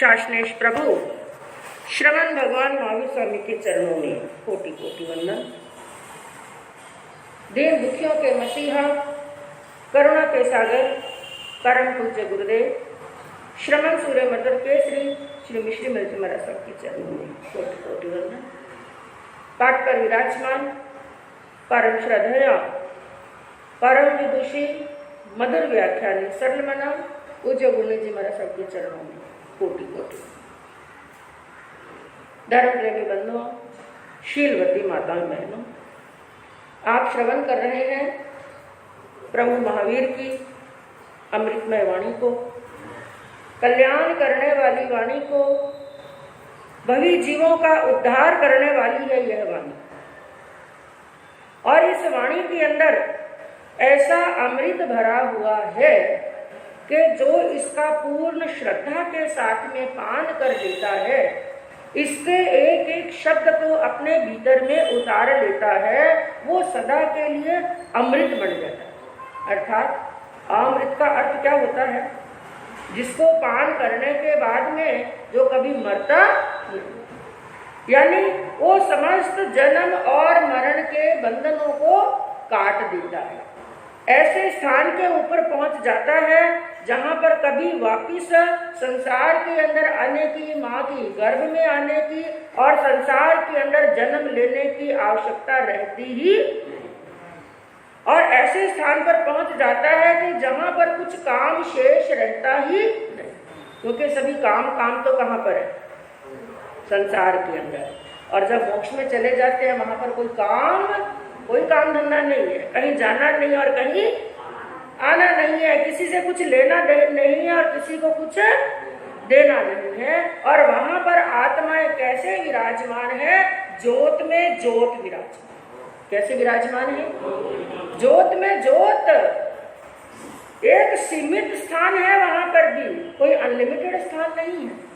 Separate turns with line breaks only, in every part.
शासनेश प्रभु श्रवण भगवान महावीर स्वामी के चरणों में कोटि कोटि वंदन। दीन दुखियों के मसीहा, करुणा के सागर, परम पूज्य गुरुदेव श्रवण सूर्य मदर केसरी श्री मिश्री मिर्च महाराज साहब के चरणों में कोटि कोटि वंदन। पाठ पर विराजमान परम श्रद्धेय, परम विदुषी, मधुर व्याख्यानी, सरल मना पूज्य गुरु जी महाराज साहब के चरणों में कोटि कोटि। धर्म प्रेमी बंधुओं, शीलवती माताओं बहनों, आप श्रवण कर रहे हैं प्रभु महावीर की अमृतमय वाणी को, कल्याण करने वाली वाणी को, भवी जीवों का उद्धार करने वाली है यह वाणी। और इस वाणी के अंदर ऐसा अमृत भरा हुआ है कि जो इसका पूर्ण श्रद्धा के साथ में पान कर लेता है, इसके एक एक शब्द को अपने भीतर में उतार लेता है, वो सदा के लिए अमृत बन जाता है। अर्थात अमृत का अर्थ क्या होता है? जिसको पान करने के बाद में जो कभी मरता नहीं, यानी वो समस्त जन्म और मरण के बंधनों को काट देता है। ऐसे स्थान के ऊपर पहुंच जाता है जहां पर कभी वापिस संसार के अंदर आने की, माँ की गर्भ में आने की और संसार के अंदर जन्म लेने की आवश्यकता रहती ही, और ऐसे स्थान पर पहुंच जाता है कि जहां पर कुछ काम शेष रहता ही नहीं, क्योंकि सभी काम तो कहाँ पर है? संसार के अंदर। और जब मोक्ष में चले जाते हैं वहां पर कोई काम धंधा नहीं है, कहीं जाना नहीं और कहीं आना नहीं है, किसी से कुछ लेना नहीं है और किसी को कुछ देना नहीं है। और वहां पर आत्माएं कैसे विराजमान है? ज्योत में ज्योत विराजमान। कैसे विराजमान है? ज्योत में ज्योत। एक सीमित स्थान है वहां पर भी, कोई अनलिमिटेड स्थान नहीं है,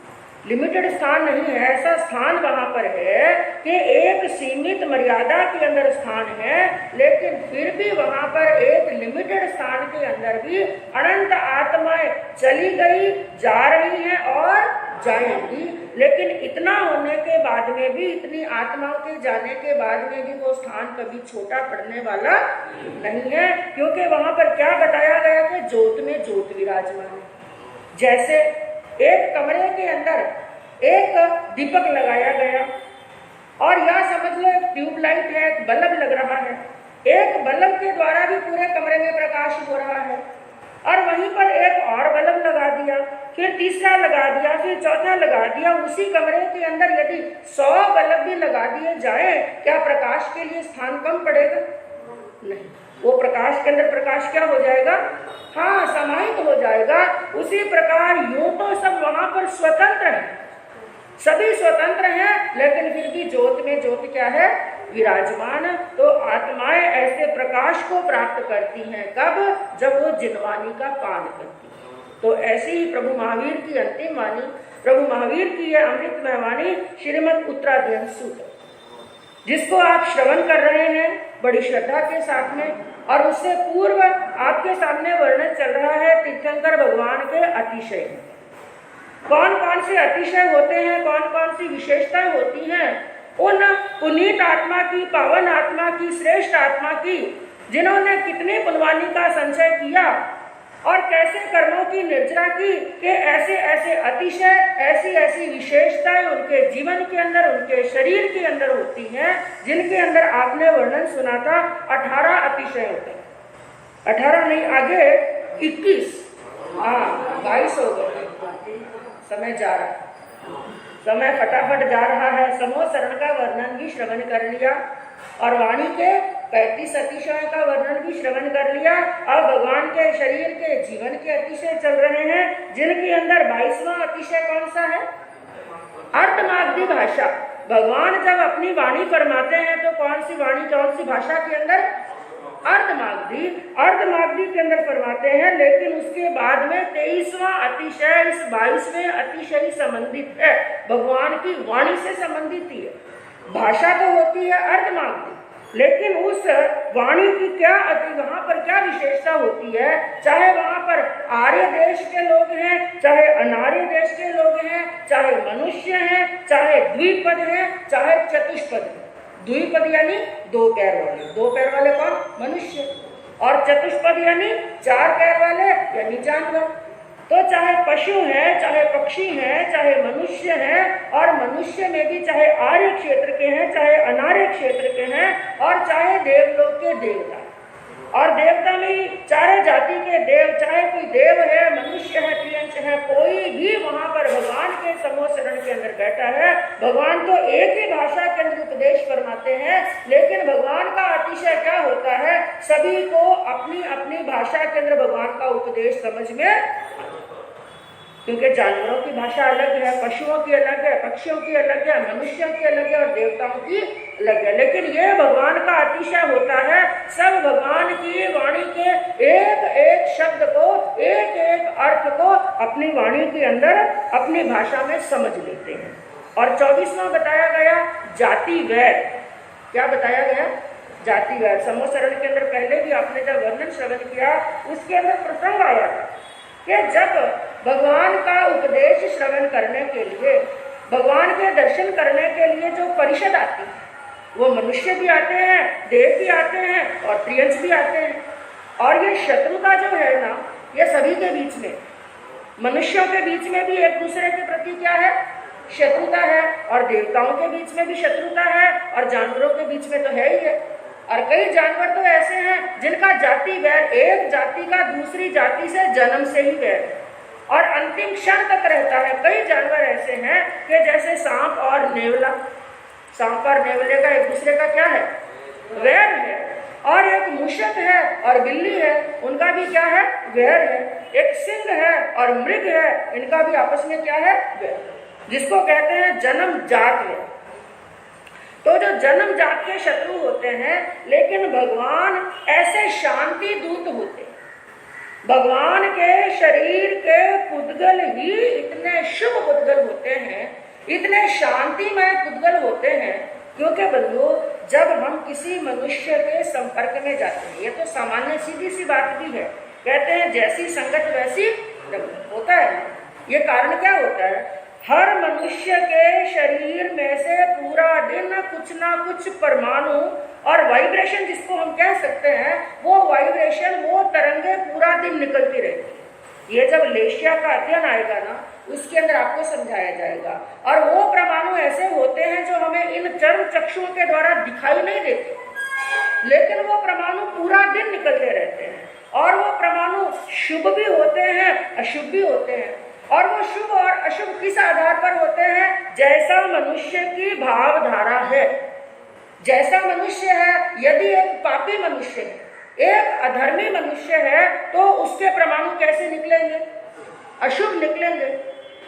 लिमिटेड स्थान नहीं है। ऐसा स्थान वहां पर है कि एक सीमित मर्यादा के अंदर स्थान है, लेकिन फिर भी वहां पर एक लिमिटेड स्थान के अंदर भी अनंत आत्माएं चली गई, जा रही हैं और जाएंगी। लेकिन इतना होने के बाद में भी, इतनी आत्माओं के जाने के बाद में भी वो स्थान कभी छोटा पड़ने वाला नहीं है, क्योंकि वहां पर क्या बताया गया कि ज्योत में ज्योत विराजमान है। जैसे एक कमरे के अंदर एक दीपक लगाया गया और या समझ लो एक ट्यूबलाइट है, एक बल्ब लग रहा है, एक बल्ब के द्वारा भी पूरे कमरे में प्रकाश हो रहा है, और वहीं पर एक और बल्ब लगा दिया, फिर तीसरा लगा दिया, फिर चौथा लगा दिया। उसी कमरे के अंदर यदि 100 बल्ब भी लगा दिए जाए, क्या प्रकाश के लिए स्थान कम पड़ेगा? नहीं, वो प्रकाश के अंदर प्रकाश क्या हो जाएगा? हाँ, समाहित हो जाएगा। उसी प्रकार यूं तो सब वहां पर स्वतंत्र है, सभी स्वतंत्र हैं, लेकिन फिर भी ज्योत में ज्योत क्या है? विराजमान। तो आत्माएं ऐसे प्रकाश को प्राप्त करती हैं कब? जब वो जिनवाणी का पान करती है। तो ऐसे ही प्रभु महावीर की अंतिम वाणी, प्रभु महावीर की यह अमृतमय वाणी श्रीमद् उत्तराध्ययन सूत्र, जिसको आप श्रवण कर रहे हैं बड़ी श्रद्धा के साथ में, और उससे पूर्व आपके सामने वर्णन चल रहा है तीर्थंकर भगवान के अतिशय। कौन कौन से अतिशय होते हैं, कौन कौन सी विशेषताएं होती हैं उन पुनीत आत्मा की, पावन आत्मा की, श्रेष्ठ आत्मा की, जिन्होंने कितने पुण्यवाणी का संचय किया और कैसे कर्मों की निर्जरा की, कि ऐसे ऐसे अतिशय, ऐसी ऐसी विशेषताएं उनके जीवन के अंदर, उनके शरीर के अंदर होती हैं, जिनके अंदर आपने वर्णन सुना था 18 अतिशय होते हैं। 18 नहीं, आगे 21, 22 हो गए। समय जा रहा है, समय फटाफट जा रहा है। समूह शरण का वर्णन भी श्रवण कर लिया और वाणी के 35 अतिशय का वर्णन भी श्रवण कर लिया। अब भगवान के शरीर के जीवन के अतिशय चल रहे हैं, जिनके अंदर 22वां अतिशय कौन सा है? अर्धमागधी भाषा। भगवान जब अपनी वाणी फरमाते हैं तो कौन सी वाणी, कौन सी भाषा के अंदर? अर्धमागधी के अंदर फरमाते हैं। लेकिन उसके बाद में 23वां अतिशय इस 22वें अतिशय संबंधित है, भगवान की वाणी से संबंधित ही है। भाषा तो होती है अर्धमागधी, लेकिन उस वाणी की क्या वहां पर क्या विशेषता होती है, चाहे वहां पर आर्य देश के लोग हैं, चाहे अनार्य देश के लोग हैं, चाहे मनुष्य हैं, चाहे द्विपद हैं, चाहे चतुष्पद हैं। द्विपद यानी दो पैर वाले, दो पैर वाले कौन? मनुष्य। और चतुष्पद यानी चार पैर वाले यानी जानवर। तो चाहे पशु हैं, चाहे पक्षी हैं, चाहे मनुष्य हैं, और मनुष्य में भी चाहे आर्य क्षेत्र के हैं, चाहे अनार्य क्षेत्र के हैं, और चाहे देवलोक के देवता, और देवता में चारे जाति के देव, चाहे कोई देव है, मनुष्य है, त्रियंश है, कोई भी वहां पर भगवान के समूह शरण के अंदर बैठा है। भगवान तो एक ही भाषा के अंदर उपदेश फरमाते हैं, लेकिन भगवान का अतिशय क्या होता है, सभी को अपनी अपनी भाषा के अंदर भगवान का उपदेश समझ में, क्योंकि जानवरों की भाषा अलग है, पशुओं की अलग है, पक्षियों की अलग है, मनुष्यों की अलग है, और देवताओं की अलग है। लेकिन ये भगवान का अतिशय होता है, सब भगवान की वाणी के एक एक शब्द को, एक एक अर्थ को अपनी वाणी के अंदर अपनी भाषा में समझ लेते हैं। और 24वां बताया गया जाति वैर। क्या बताया गया? जाति वैर। समूह शरण के अंदर पहले भी आपने जब वर्णन श्रवण किया, उसके अंदर प्रसंग आया था कि जब भगवान का उपदेश श्रवण करने के लिए, भगवान के दर्शन करने के लिए जो परिषद आती है, वो मनुष्य भी आते हैं, देव भी आते हैं, और त्रियंश भी आते हैं। और ये शत्रुता जो है ना, ये सभी के बीच में, मनुष्यों के बीच में भी एक दूसरे के प्रति क्या है? शत्रुता है, और देवताओं के बीच में भी शत्रुता है, और जानवरों के बीच में तो है ही है। और कई जानवर तो ऐसे हैं जिनका जाति वैर, एक जाति का दूसरी जाति से जन्म से ही वैर है, और अंतिम क्षण तक रहता है। कई जानवर ऐसे हैं कि जैसे सांप और नेवला, सांप और नेवले का एक दूसरे का क्या है? वैर है। और एक मूषक है और बिल्ली है, उनका भी क्या है? वैर है। एक सिंह है और मृग है, इनका भी आपस में क्या है? वैर, जिसको कहते हैं जन्म जात वैर। तो जो जन्म जात के शत्रु होते हैं, लेकिन भगवान ऐसे शांति दूत होते हैं। भगवान के शरीर के पुद्गल ही इतने शुभ पुद्गल होते हैं, इतने शांतिमय पुद्गल होते हैं, क्योंकि बंधु जब हम किसी मनुष्य के संपर्क में जाते हैं, ये तो सामान्य सीधी सी बात भी है, कहते हैं जैसी संगत वैसी रंगत होता है। ये कारण क्या होता है? हर मनुष्य के शरीर में से पूरा दिन कुछ ना कुछ परमाणु और वाइब्रेशन, जिसको हम कह सकते हैं, वो वाइब्रेशन, वो तरंगे पूरा दिन निकलती रहती है। ये जब लेशिया का अध्ययन आएगा ना, उसके अंदर आपको समझाया जाएगा। और वो परमाणु ऐसे होते हैं जो हमें इन चर्म चक्षुओं के द्वारा दिखाई नहीं देते, लेकिन वो परमाणु पूरा दिन निकलते रहते हैं। और वो परमाणु शुभ भी होते हैं, अशुभ भी होते हैं। और वो शुभ और अशुभ किस आधार पर होते हैं? जैसा मनुष्य की भावधारा है, जैसा मनुष्य है। यदि एक पापी मनुष्य है, एक अधर्मी मनुष्य है, तो उसके परमाणु कैसे निकलेंगे? अशुभ निकलेंगे।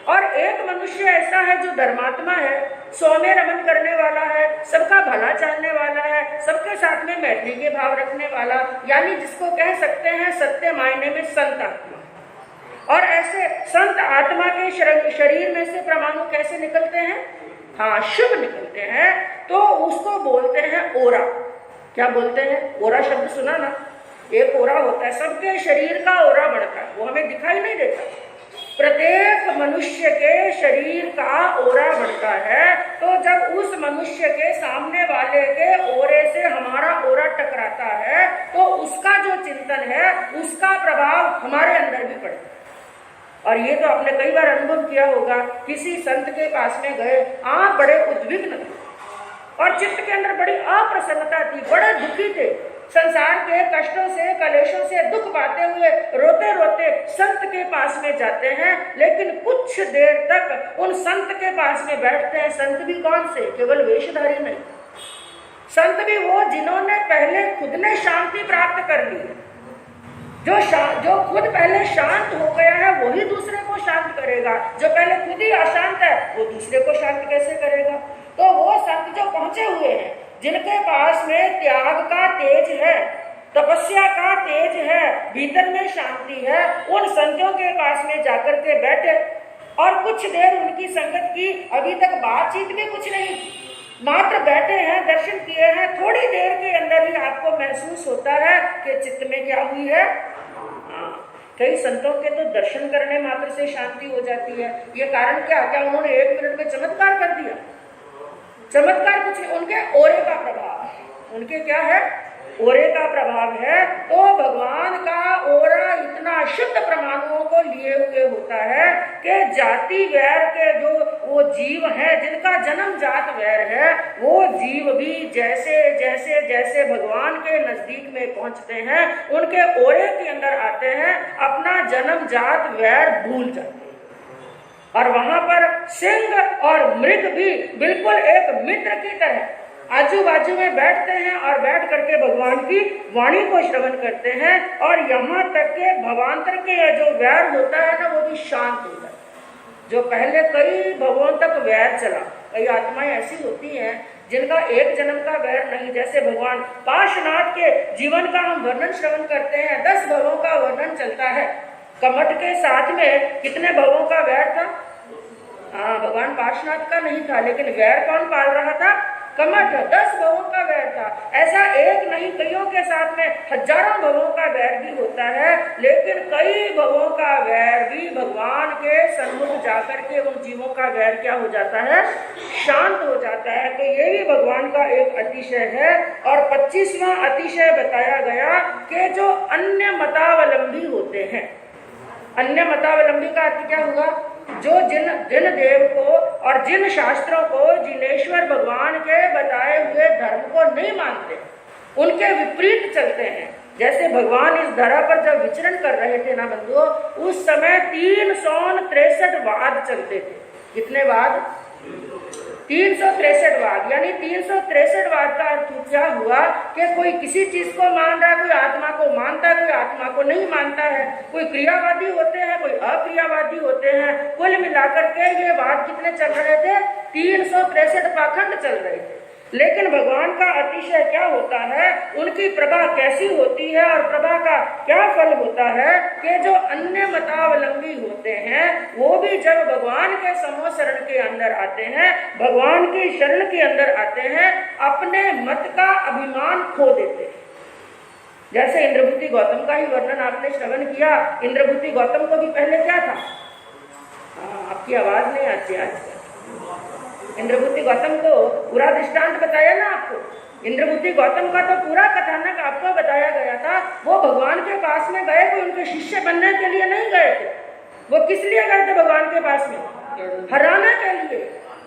और एक मनुष्य ऐसा है जो धर्मात्मा है, सौम्य रमन करने वाला है, सबका भला चाहने वाला है, सबके साथ में मैत्री के भाव रखने वाला, यानी जिसको कह सकते हैं सत्य मायने में संत आत्मा। और ऐसे संत आत्मा के शरीर में से परमाणु कैसे निकलते हैं? हाँ, शुभ निकलते हैं। तो उसको बोलते हैं ओरा। क्या बोलते हैं? ओरा शब्द सुना ना? एक ओरा होता है, सबके शरीर का ओरा बढ़ता है, वो हमें दिखाई नहीं देता। प्रत्येक मनुष्य के शरीर का ओरा बढ़ता है। तो जब उस मनुष्य के सामने वाले के ओरे से हमारा ओरा टकराता है, तो उसका जो चिंतन है, उसका प्रभाव हमारे अंदर भी पड़ता है। और ये तो आपने कई बार अनुभव किया होगा, किसी संत के पास में गए, आप बड़े उद्विग्न थे और चित्त के अंदर बड़ी अप्रसन्नता थी, बड़े दुखी थे, संसार के कष्टों से, कलेशों से दुख पाते हुए रोते रोते संत के पास में जाते हैं। लेकिन कुछ देर तक उन संत के पास में बैठते हैं। संत भी कौन से? केवल वेशधारी नहीं, संत भी वो जिन्होंने पहले खुद ने शांति प्राप्त कर ली। जो खुद पहले शांत हो गया है, वही दूसरे को शांत करेगा। जो पहले खुद ही अशांत है, वो दूसरे को शांत कैसे करेगा? तो वो संत जो पहुंचे हुए हैं, जिनके पास में त्याग का तेज है, तपस्या का तेज है, भीतर में शांति है, उन संतों के पास में जाकर के बैठे और कुछ देर उनकी संगत की। अभी तक बातचीत भी कुछ नहीं, मात्र बैठे हैं, दर्शन किए हैं। थोड़ी देर के अंदर ही आपको महसूस होता है कि चित्त में क्या हुई है? कई संतों के तो दर्शन करने मात्र से शांति हो जाती है। ये कारण क्या? क्या उन्होंने 1 मिनट में चमत्कार कर दिया? चमत्कार कुछ नहीं, उनके ओरे का प्रभाव है। उनके क्या है? ओरे का प्रभाव है। तो भगवान का ओरा इतना शुद्ध परमाणुओं को लिए हुए होता है कि जाति वैर के जो वो जीव हैं, जिनका जन्म जात वैर है, वो जीव भी जैसे जैसे जैसे भगवान के नजदीक में पहुंचते हैं, उनके ओरे के अंदर आते हैं, अपना जन्म जात वैर भूल जाते हैं। और वहां पर सिंह और मृग भी बिल्कुल एक मित्र की तरह आजू बाजू में बैठते हैं और बैठ करके भगवान की वाणी को श्रवण करते हैं। और यहाँ तक के भवांतर के जो वैर होता है ना, वो भी शांत हो जाता है। जो पहले कई भवों तक वैर चला, कई आत्माएं ऐसी होती हैं जिनका एक जन्म का वैर नहीं। जैसे भगवान पार्श्वनाथ के जीवन का हम वर्णन श्रवण करते हैं, 10 भवों का वर्णन चलता है। कमठ के साथ में कितने भवों का वैर था? हाँ, भगवान पार्श्वनाथ का नहीं था, लेकिन वैर कौन पाल रहा था? कमठ। 10 भवों का वैर था। ऐसा एक नहीं, कईयों के साथ में हजारों भवों का वैर भी होता है, लेकिन कई भवों का वैर भी भगवान के सन्मुख जाकर के उन जीवों का वैर क्या हो जाता है? शांत हो जाता है। तो ये भी भगवान का एक अतिशय है। और 25वां अतिशय बताया गया कि जो अन्य मतावलंबी होते हैं। अन्य मतावलंबी का अर्थ क्या हुआ? जो जिन देव को और जिन शास्त्रों को, जिनेश्वर भगवान के बताए हुए धर्म को नहीं मानते, उनके विपरीत चलते हैं। जैसे भगवान इस धरा पर जब विचरण कर रहे थे ना बंधुओं, उस समय 363 वाद चलते थे। कितने वाद? 363 वाद। यानी 363 वाद का अर्थ क्या हुआ कि कोई किसी चीज को मान रहा है, कोई आत्मा को मानता है, कोई आत्मा को नहीं मानता है, कोई क्रियावादी होते हैं, कोई अक्रियावादी होते हैं। कुल मिलाकर के ये वाद कितने चल रहे थे? 363 पाखंड चल रहे थे। लेकिन भगवान का अतिशय क्या होता है, उनकी प्रभा कैसी होती है और प्रभा का क्या फल होता है कि जो अन्य मतावलंबी होते हैं वो भी जब भगवान के समूह शरण के अंदर आते हैं, भगवान की शरण के अंदर आते हैं, अपने मत का अभिमान खो देते हैं। जैसे इंद्रभूति गौतम का ही वर्णन आपने श्रवण किया। इंद्रभूति गौतम को भी पहले क्या था? आपकी आवाज नहीं आती आज। इंद्रभूति गौतम को पूरा दृष्टांत बताया ना आपको। इंद्रभूति गौतम का तो पूरा कथानक आपको बताया गया था। वो भगवान के पास में गए, कोई उनके शिष्य बनने के लिए नहीं गए थे। वो किस लिए गए थे भगवान के पास में? हराने के लिए।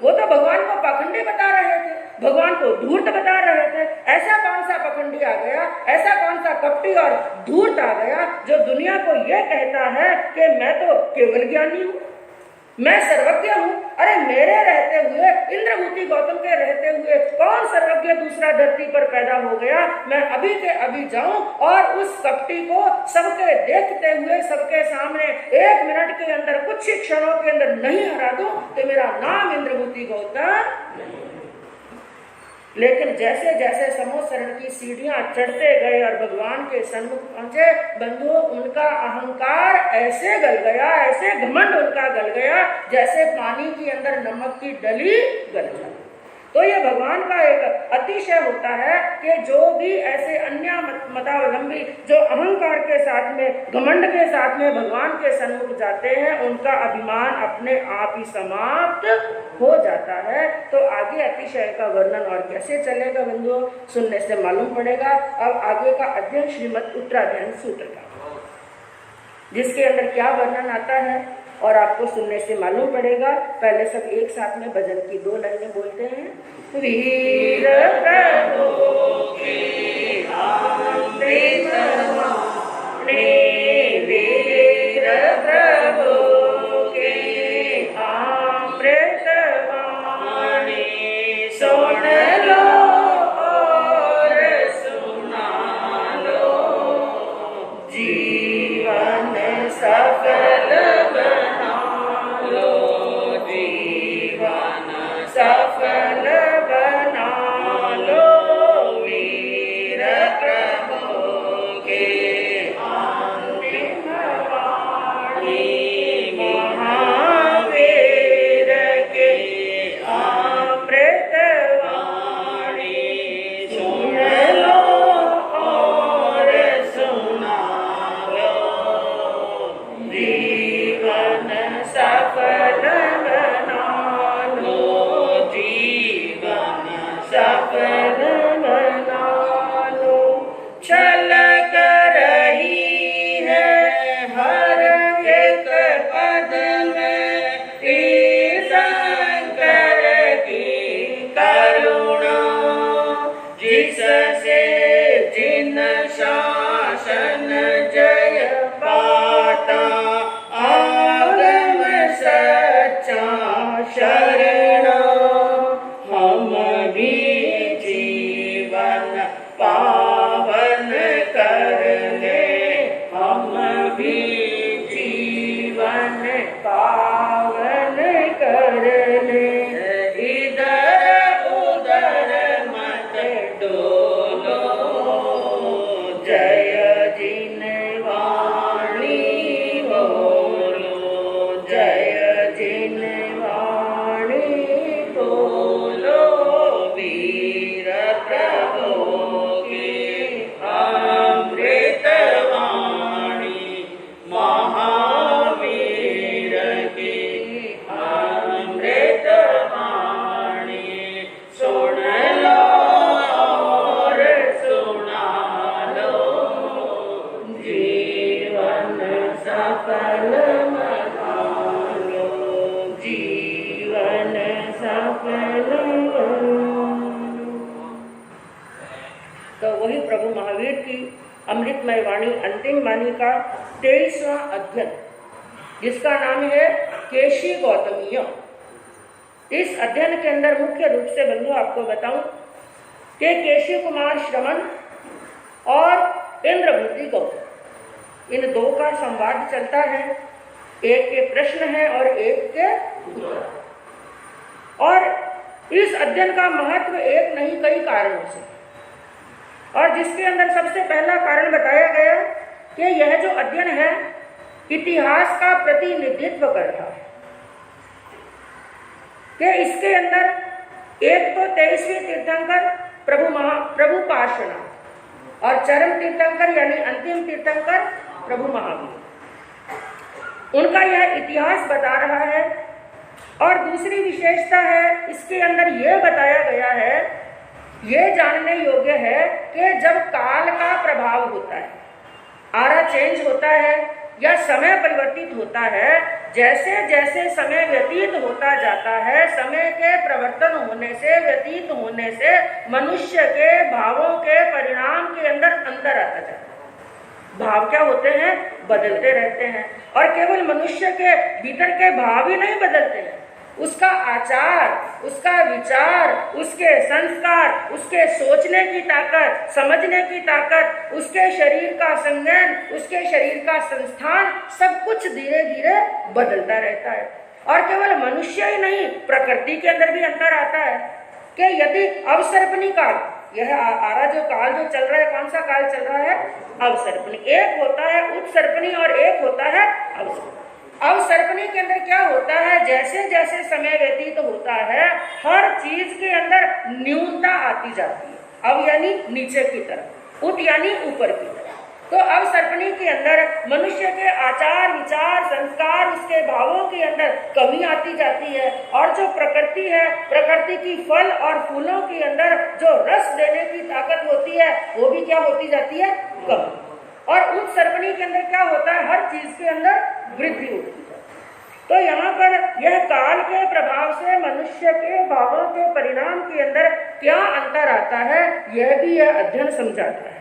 वो तो भगवान को पाखंडी बता रहे थे, भगवान को धूर्त बता रहे थे। ऐसा कौन सा पाखंडी आ गया, ऐसा कौन सा कपटी और धूर्त आ गया जो दुनिया को यह कहता है कि मैं तो केवल ज्ञानी हूँ, मैं सर्वज्ञ हूँ। अरे मेरे रहते हुए, इंद्रभूति गौतम के रहते हुए कौन सर्वज्ञ दूसरा धरती पर पैदा हो गया? मैं अभी के अभी जाऊं और उस कपटी को सबके देखते हुए, सबके सामने 1 मिनट के अंदर, कुछ ही क्षणों के अंदर नहीं हरा दूं तो मेरा नाम इंद्रभूति गौतम। लेकिन जैसे जैसे समूह शरण की सीढ़ियां चढ़ते गए और भगवान के सन्मुख पहुंचे, बंधुओं, उनका अहंकार ऐसे गल गया, ऐसे घमंड उनका गल गया जैसे पानी के अंदर नमक की डली गल जाती। तो ये भगवान का एक अतिशय होता है कि जो भी ऐसे अन्य मतावलंबी जो अहंकार के साथ में, घमंड के साथ में भगवान के सन्मुख जाते हैं, उनका अभिमान अपने आप ही समाप्त हो जाता है। तो आगे अतिशय का वर्णन और कैसे चलेगा बंधुओं, सुनने से मालूम पड़ेगा। अब आगे का अध्ययन श्रीमद उत्तराध्ययन सूत्र का, जिसके अंदर क्या वर्णन आता है और आपको सुनने से मालूम पड़ेगा। पहले सब एक साथ में भजन की 2 लाइनें बोलते हैं। वीर प्रभु की अमृत वाणी, वीर प्रभु की अमृत वाणी, सुन लो और सुना लो, जीवन सफल सफल बना लो, वीर प्रभु के अंतिम वाणी, शरण हम भी जीवन पावन कर ले, हम भी जीवन पावन कर ले। इधर उधर मत डोलो, जय जिनवाणी बोलो, जय जिनवाणी बोलो। वीर प्रभु की अमृत वाणी, महावीर की अमृत वाणी। सुन लो और सुना लो, जीवन सफल बना लो, जीवन सफल बना लो। तो वही प्रभु महावीर की अमृतमय वाणी अंतिम वाणी का 23वां अध्ययन, जिसका नाम है केशी गौतमीय। इस अध्ययन के अंदर मुख्य रूप से बंधु आपको बताऊं कि केशी कुमार श्रमण और इंद्रभूति गौतम, इन दो का संवाद चलता है। एक के प्रश्न है और एक के उत्तर। और इस अध्ययन का महत्व एक नहीं कई कारणों से, और जिसके अंदर सबसे पहला कारण बताया गया कि यह जो अध्ययन है इतिहास का प्रतिनिधित्व कर रहा है, कि इसके अंदर एक तो 23वें तीर्थंकर प्रभु पार्श्वनाथ और चरम तीर्थंकर यानी अंतिम तीर्थंकर प्रभु महावीर, उनका यह इतिहास बता रहा है। और दूसरी विशेषता है, इसके अंदर यह बताया गया है, यह जानने योग्य है कि जब काल का प्रभाव होता है, आरा चेंज होता है या समय परिवर्तित होता है, जैसे जैसे समय व्यतीत होता जाता है, समय के प्रवर्तन होने से, व्यतीत होने से मनुष्य के भावों के परिणाम के अंदर अंतर आता जाता है। भाव क्या होते हैं? बदलते रहते हैं। और केवल मनुष्य के भीतर के भाव ही नहीं बदलते हैं, उसका आचार, उसका विचार, उसके संस्कार, उसके सोचने की ताकत, समझने की ताकत, उसके शरीर का संज्ञान, उसके शरीर का संस्थान, सब कुछ धीरे धीरे बदलता रहता है। और केवल मनुष्य ही नहीं, प्रकृति के अंदर भी अंतर आता है कि यदि अवसर्पणी काल, यह आरा जो काल जो चल रहा है, कौन सा काल चल रहा है? अवसर्पणी। एक होता है उत्सर्पणी और एक होता है अवसर्पणी। अवसर्पणी के अंदर क्या होता है? जैसे जैसे समय व्यतीत होता है, हर चीज के अंदर न्यूनता आती जाती है। अव यानी नीचे की तरफ, उत यानी ऊपर की तरफ। तो अवसर्पणी के अंदर मनुष्य के आचार, विचार, संस्कार, उसके भावों के अंदर कमी आती जाती है। और जो प्रकृति है, प्रकृति की फल और फूलों के अंदर जो रस देने की ताकत होती है, वो भी क्या होती जाती है? कम। और उत्सर्पणी के अंदर क्या होता है? हर चीज के अंदर वृद्धि होती है। तो यहाँ पर यह काल के प्रभाव से मनुष्य के भावों के परिणाम के अंदर क्या अंतर आता है, यह भी यह अध्ययन समझाता है।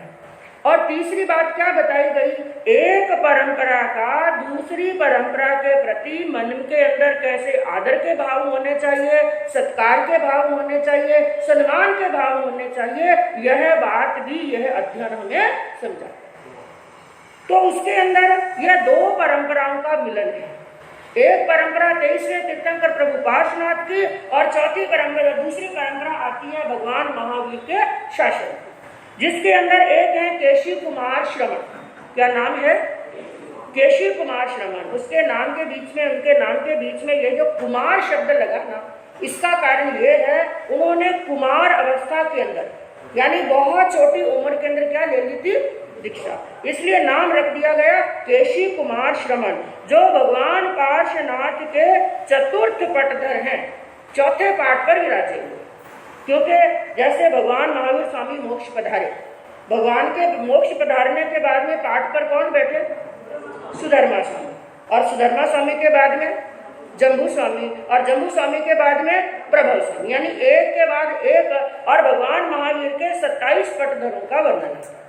और तीसरी बात क्या बताई गई? एक परंपरा का दूसरी परंपरा के प्रति मन के अंदर कैसे आदर के भाव होने चाहिए, सत्कार के भाव होने चाहिए, सम्मान के भाव होने चाहिए, यह बात भी यह अध्ययन हमें समझाता है। तो उसके अंदर यह दो परंपराओं का मिलन है। एक परंपरा 23वें तीर्थंकर प्रभु पार्श्वनाथ की, और चौथी परंपरा, दूसरी परंपरा आती है भगवान महावीर के शासन, जिसके अंदर एक है केशी कुमार श्रमण। क्या नाम है? केशी कुमार श्रमण। उसके नाम के बीच में, उनके नाम के बीच में ये जो कुमार शब्द लगा ना, इसका कारण ये है, उन्होंने कुमार अवस्था के अंदर यानी बहुत छोटी उम्र के अंदर क्या ले ली थी? दीक्षा। इसलिए नाम रख दिया गया केशी कुमार श्रमण, जो भगवान पार्श्वनाथ के चतुर्थ पटधर हैं, चौथे पाठ पर विराजे हुए। क्योंकि जैसे भगवान महावीर स्वामी मोक्ष पधारे, भगवान के मोक्ष पधारने के बाद में पाठ पर कौन बैठे? सुधर्मा स्वामी। और सुधर्मा स्वामी के बाद में जम्बू स्वामी, और जम्बू स्वामी के बाद में प्रभव स्वामी, यानी एक के बाद एक। और भगवान महावीर के 27 पटधरों का वर्णन है।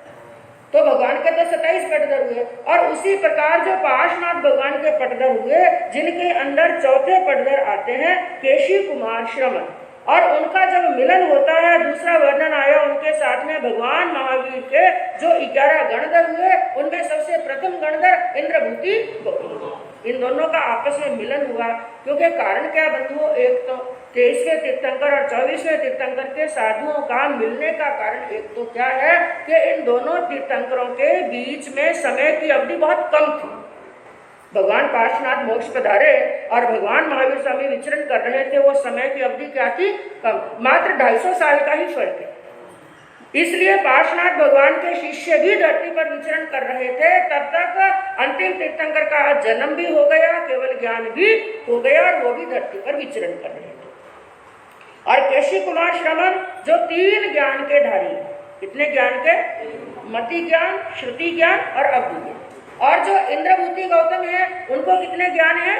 तो भगवान के तो 27 पटधर हुए। और उसी प्रकार जो पार्श्वनाथ भगवान के पटधर हुए, जिनके अंदर चौथे पटधर आते हैं केशी कुमार श्रमण, और उनका जब मिलन होता है, दूसरा वर्णन आया उनके साथ में भगवान महावीर के जो 11 गणधर हुए, उनमें सबसे प्रथम गणधर इंद्रभूति गौतम। इन दोनों का आपस में मिलन हुआ। क्योंकि कारण क्या बंधुओं, एक तो 23वें तीर्थंकर और 24वें तीर्थंकर के साधुओं का मिलने का कारण एक तो क्या है कि इन दोनों तीर्थंकरों के बीच में समय की अवधि बहुत कम थी। भगवान पार्श्वनाथ मोक्ष पधारे और भगवान महावीर स्वामी विचरण कर रहे थे, वो समय की अवधि क्या थी? कम, मात्र 250 साल का ही फर्क है। इसलिए पार्श्वनाथ भगवान के शिष्य भी धरती पर विचरण कर रहे थे, तब तक अंतिम तीर्थंकर का जन्म भी हो गया, केवल ज्ञान भी हो गया, और वो भी धरती पर विचरण कर रहे थे। और केशी कुमार श्रमण जो 3 ज्ञान के धारी है। कितने ज्ञान के? मति ज्ञान, श्रुति ज्ञान और अवधि ज्ञान। और जो इंद्रभूति गौतम है, उनको कितने ज्ञान है?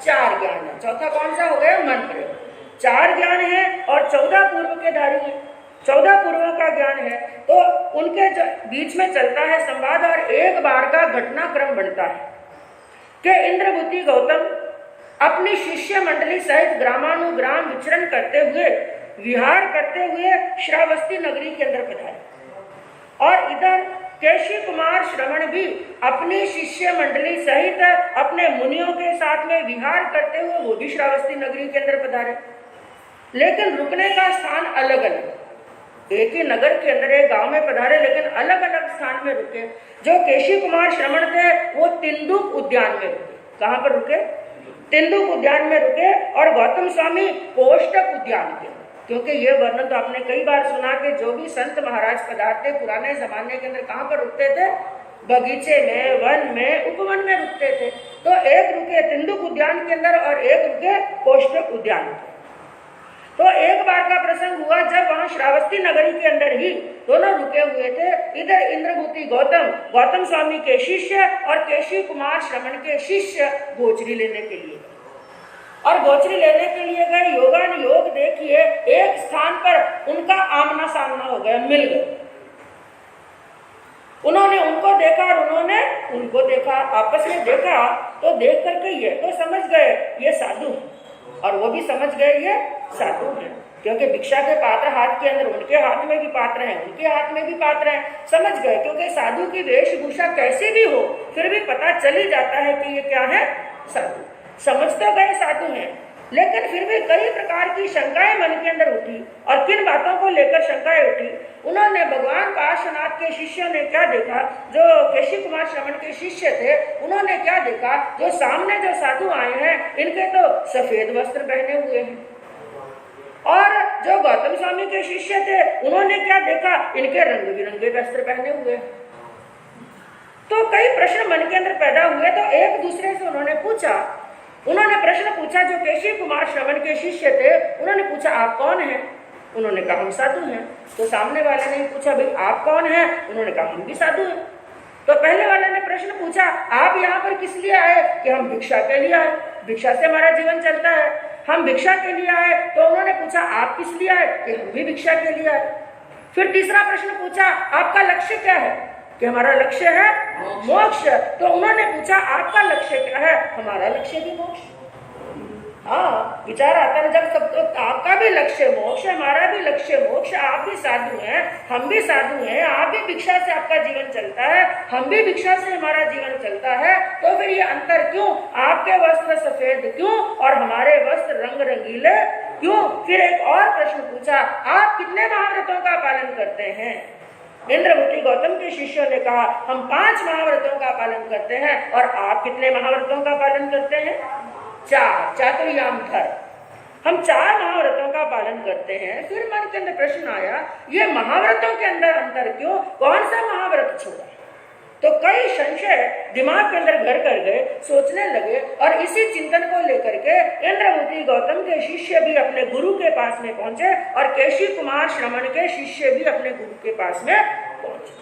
4 ज्ञान है। चौथा कौन सा हो गया? मन प्रयोग। 4 ज्ञान है और 14 पूर्व के धारी है। 14 पूर्वों का ज्ञान है, तो उनके बीच में चलता है संवाद, और एक बार का घटनाक्रम बनता है कि इंद्रभूति गौतम अपनी शिष्य मंडली सहित ग्रामानुग्राम विचरण करते हुए, विहार करते हुए श्रावस्ती नगरी के अंदर पधारे। और इधर केशी कुमार श्रवण भी अपनी शिष्य मंडली सहित अपने मुनियों के साथ में विहार करते हुए वो भी श्रावस्ती नगरी के अंदर पधारे। लेकिन रुकने का स्थान अलग अलग, एक ही नगर के अंदर एक गांव में पधारे, लेकिन अलग अलग स्थान में रुके। जो केशी कुमार श्रवण थे वो तिंदुक उद्यान में रुके। कहाँ पर रुके? तिंदुक उद्यान में रुके। और गौतम स्वामी कोष्टक उद्यान के, क्योंकि ये वर्णन तो आपने कई बार सुना कि जो भी संत महाराज पधारते पुराने जमाने के अंदर कहाँ पर रुकते थे? बगीचे में, वन में, उपवन में रुकते थे। तो एक रुके तिंदुक उद्यान के अंदर और एक रुके कोष्टक उद्यान में। तो एक बार का प्रसंग हुआ जब वहां श्रावस्ती नगरी के अंदर ही दोनों रुके हुए थे। इधर इंद्रभूति गौतम स्वामी के शिष्य और केशी कुमार श्रवण के शिष्य गोचरी लेने के लिए, और गोचरी लेने के लिए गए। योगानुयोग देखिए, एक स्थान पर उनका आमना सामना हो गया, मिल गए। उन्होंने उनको देखा और उन्होंने उनको देखा, आपस में देखा तो देख करके ये तो समझ गए ये साधु हैं, और वो भी समझ गए ये साधु हैं, क्योंकि भिक्षा के पात्र हाथ के अंदर, उनके हाथ में भी पात्र हैं, उनके हाथ में भी पात्र हैं। समझ गए, क्योंकि साधु की वेशभूषा कैसी भी हो फिर भी पता चल ही जाता है कि ये क्या है? साधु। समझ तो गए साधु हैं, लेकिन फिर भी कई प्रकार की शंकाएं मन के अंदर उठी। और किन बातों को लेकर शंकाएं उठी? उन्होंने भगवान पार्श्वनाथ के शिष्यों ने क्या देखा? जो केशी कुमार श्रवण के शिष्य थे उन्होंने क्या देखा? जो सामने जो साधु आए हैं इनके तो सफेद वस्त्र पहने हुए हैं, और जो गौतम स्वामी के शिष्य थे उन्होंने क्या देखा? इनके रंग बिरंगे वस्त्र पहने हुए। तो कई प्रश्न मन के अंदर पैदा हुए। तो एक दूसरे से उन्होंने प्रश्न पूछा। जो केशी कुमार श्रवण के शिष्य थे उन्होंने पूछा, आप कौन हैं? उन्होंने कहा, हम साधु हैं। तो सामने वाले ने पूछा, भाई आप कौन हैं? उन्होंने कहा, हम भी साधु हैं। तो पहले वाले ने प्रश्न पूछा, आप यहाँ पर किस लिए आए? कि हम भिक्षा के लिए आए, भिक्षा से हमारा जीवन चलता है, हम भिक्षा के लिए आए। तो उन्होंने पूछा, आप किस लिए आए? कि हम भी भिक्षा के लिए आए। फिर तीसरा प्रश्न पूछा, आपका लक्ष्य क्या है? कि हमारा लक्ष्य है मोक्ष। तो उन्होंने पूछा, आपका लक्ष्य क्या है? हमारा लक्ष्य भी मोक्ष। हाँ, विचार आता है जब सब, तो आपका भी लक्ष्य मोक्ष, हमारा भी लक्ष्य मोक्ष, आप भी साधु हैं, हम भी साधु हैं, आप भी भिक्षा से आपका जीवन चलता है, हम भी भिक्षा से हमारा जीवन चलता है। तो फिर ये अंतर क्यों? आपके वस्त्र सफेद क्यों और हमारे वस्त्र रंग रंगीले क्यों? फिर एक और प्रश्न पूछा, आप कितने महाव्रतों का पालन करते हैं? इंद्रभूति गौतम के शिष्यों ने कहा, हम 5 महाव्रतों का पालन करते हैं। और आप कितने महाव्रतों का पालन करते हैं? 4, चातुर्याम धर्म, हम 4 महाव्रतों का पालन करते हैं। फिर मन के अंदर प्रश्न आया, ये महाव्रतों के अंदर अंतर क्यों? कौन सा महाव्रत छोड़ा? तो कई संशय दिमाग के अंदर घर कर गए, सोचने लगे। और इसी चिंतन को लेकर के इंद्रभूति गौतम के शिष्य भी अपने गुरु के पास में पहुंचे, और केशी कुमार श्रवण के शिष्य भी अपने गुरु के पास में पहुंचे।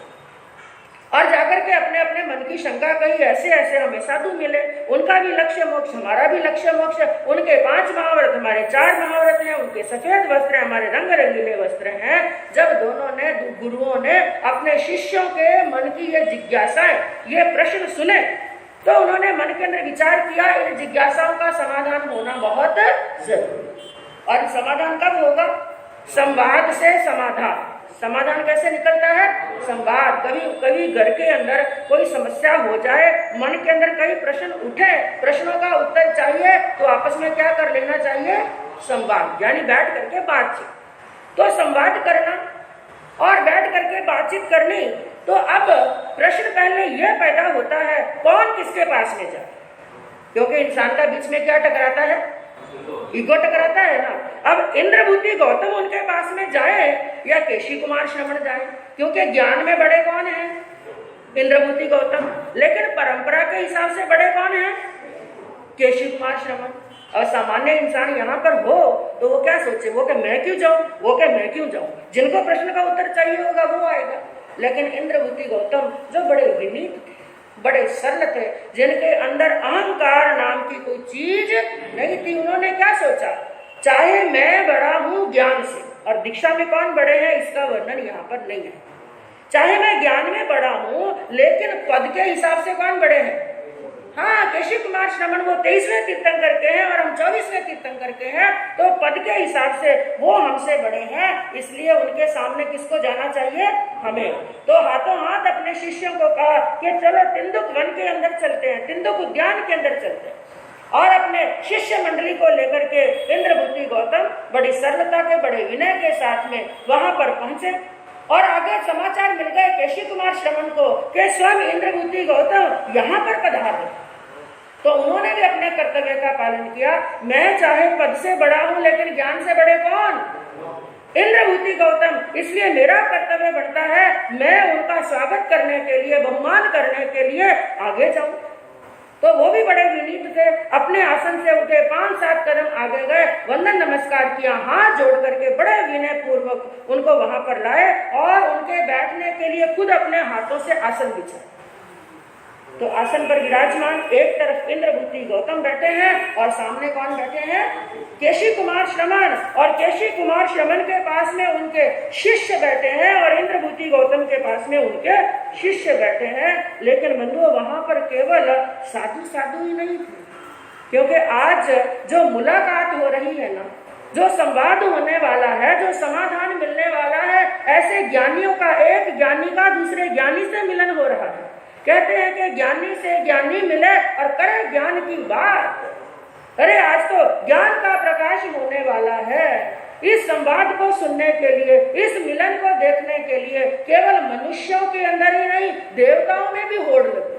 और जाकर के अपने अपने मन की शंका कही, ऐसे ऐसे हमें साधु मिले, उनका भी लक्ष्य मोक्ष, हमारा भी लक्ष्य मोक्ष, उनके 5 महाव्रत, हमारे 4 महाव्रत हैं, उनके सफेद वस्त्र हैं, हमारे रंग रंगीले वस्त्र हैं। जब दोनों ने, गुरुओं ने अपने शिष्यों के मन की ये जिज्ञासाएं, ये प्रश्न सुने, तो उन्होंने मन के अंदर विचार किया, इन जिज्ञासाओं का समाधान होना बहुत जरूरी। और समाधान कब होगा? संवाद से समाधान। समाधान कैसे निकलता है? संवाद। कभी घर के अंदर कोई समस्या हो जाए, मन के अंदर कई प्रश्न उठे, प्रश्नों का उत्तर चाहिए, तो आपस में क्या कर लेना चाहिए? संवाद, यानी बैठ करके बातचीत। तो संवाद करना और बैठ करके बातचीत करनी। तो अब प्रश्न पहले यह पैदा होता है, कौन किसके पास में जाए, क्योंकि इंसान का बीच में क्या टकराता है? ईगो टकराता है ना। अब इंद्रभूति गौतम उनके पास में जाए या केशी कुमार श्रमण जाए, क्योंकि ज्ञान में बड़े कौन हैं? इंद्रभूति गौतम। लेकिन परंपरा के हिसाब से बड़े कौन हैं? केशी कुमार श्रमण। और सामान्य इंसान यहाँ पर हो तो वो क्या सोचे, वो कि मैं क्यों जाऊं, वो कि मैं क्यों जाऊं। जिनको प्रश्न का उत्तर चाहिए होगा वो आएगा। लेकिन इंद्रभूति गौतम जो बड़े विनीत थे, बड़े सरल थे, जिनके अंदर अहंकार नाम की कोई चीज नहीं थी, उन्होंने क्या सोचा, चाहे मैं बड़ा हूं ज्ञान से, और दीक्षा में कौन बड़े हैं इसका वर्णन यहाँ पर नहीं है, चाहे मैं ज्ञान में बड़ा हूं, लेकिन पद के हिसाब से कौन बड़े हैं? हाँ, केशी कुमार श्रमण वो 23वें तीर्थंकर के हैं और हम 24वें तीर्थंकर के हैं, तो पद के हिसाब से वो हमसे बड़े हैं, इसलिए उनके सामने किसको जाना चाहिए? हमें। तो हाथों हाथ अपने शिष्यों को कहा कि चलो तिंदुक वन के अंदर चलते हैं, तिंदुक उद्यान के अंदर चलते हैं। और अपने शिष्य मंडली को लेकर के इंद्रभूति गौतम बड़ी सरलता के, बड़े विनय के साथ में वहां पर पहुंचे। और आगे समाचार मिल गए केशी कुमार श्रमण को कि स्वयं इंद्रभूति गौतम यहाँ पर पधारे। तो उन्होंने भी अपने कर्तव्य का पालन किया। मैं चाहे पद से बड़ा हूं, लेकिन ज्ञान से बड़े कौन? इंद्रभूति गौतम। इसलिए मेरा कर्तव्य बनता है मैं उनका स्वागत करने के लिए, बहुमान करने के लिए आगे जाऊं। तो वो भी बड़े विनीत थे, अपने आसन से उठे, 5-7 कदम आगे गए, वंदन नमस्कार किया, हाथ जोड़ करके बड़े विनय पूर्वक उनको वहां पर लाए और उनके बैठने के लिए खुद अपने हाथों से आसन बिछाए। तो आसन पर विराजमान एक तरफ इंद्रभूति गौतम बैठे हैं और सामने कौन बैठे हैं? केशी कुमार श्रमण। और केशी कुमार श्रमण के पास में उनके शिष्य बैठे हैं और इंद्रभूति गौतम के पास में उनके शिष्य बैठे हैं। लेकिन बंधुओं, वहां पर केवल साधु साधु ही नहीं थे, क्योंकि आज जो मुलाकात हो रही है ना, जो संवाद होने वाला है, जो समाधान मिलने वाला है, ऐसे ज्ञानियों का, एक ज्ञानी का दूसरे ज्ञानी से मिलन हो रहा है। कहते हैं कि ज्ञानी से ज्ञानी मिले और करे ज्ञान की बात। अरे आज तो ज्ञान का प्रकाश होने वाला है। इस संवाद को सुनने के लिए, इस मिलन को देखने के लिए केवल मनुष्यों के अंदर ही नहीं, देवताओं में भी होड़ लगी।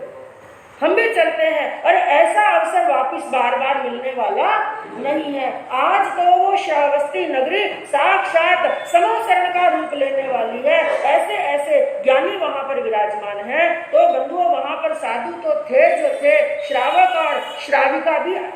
हम भी चलते हैं और ऐसा अवसर वापस बार बार मिलने वाला नहीं है। आज तो वो श्रावस्ती नगरी साक्षात समोसरण का रूप लेने वाली है। ऐसे ऐसे ज्ञानी वहां पर विराजमान हैं। तो बंधुओं, वहां पर साधु तो थे, जो थे श्रावक और श्राविका भी आए,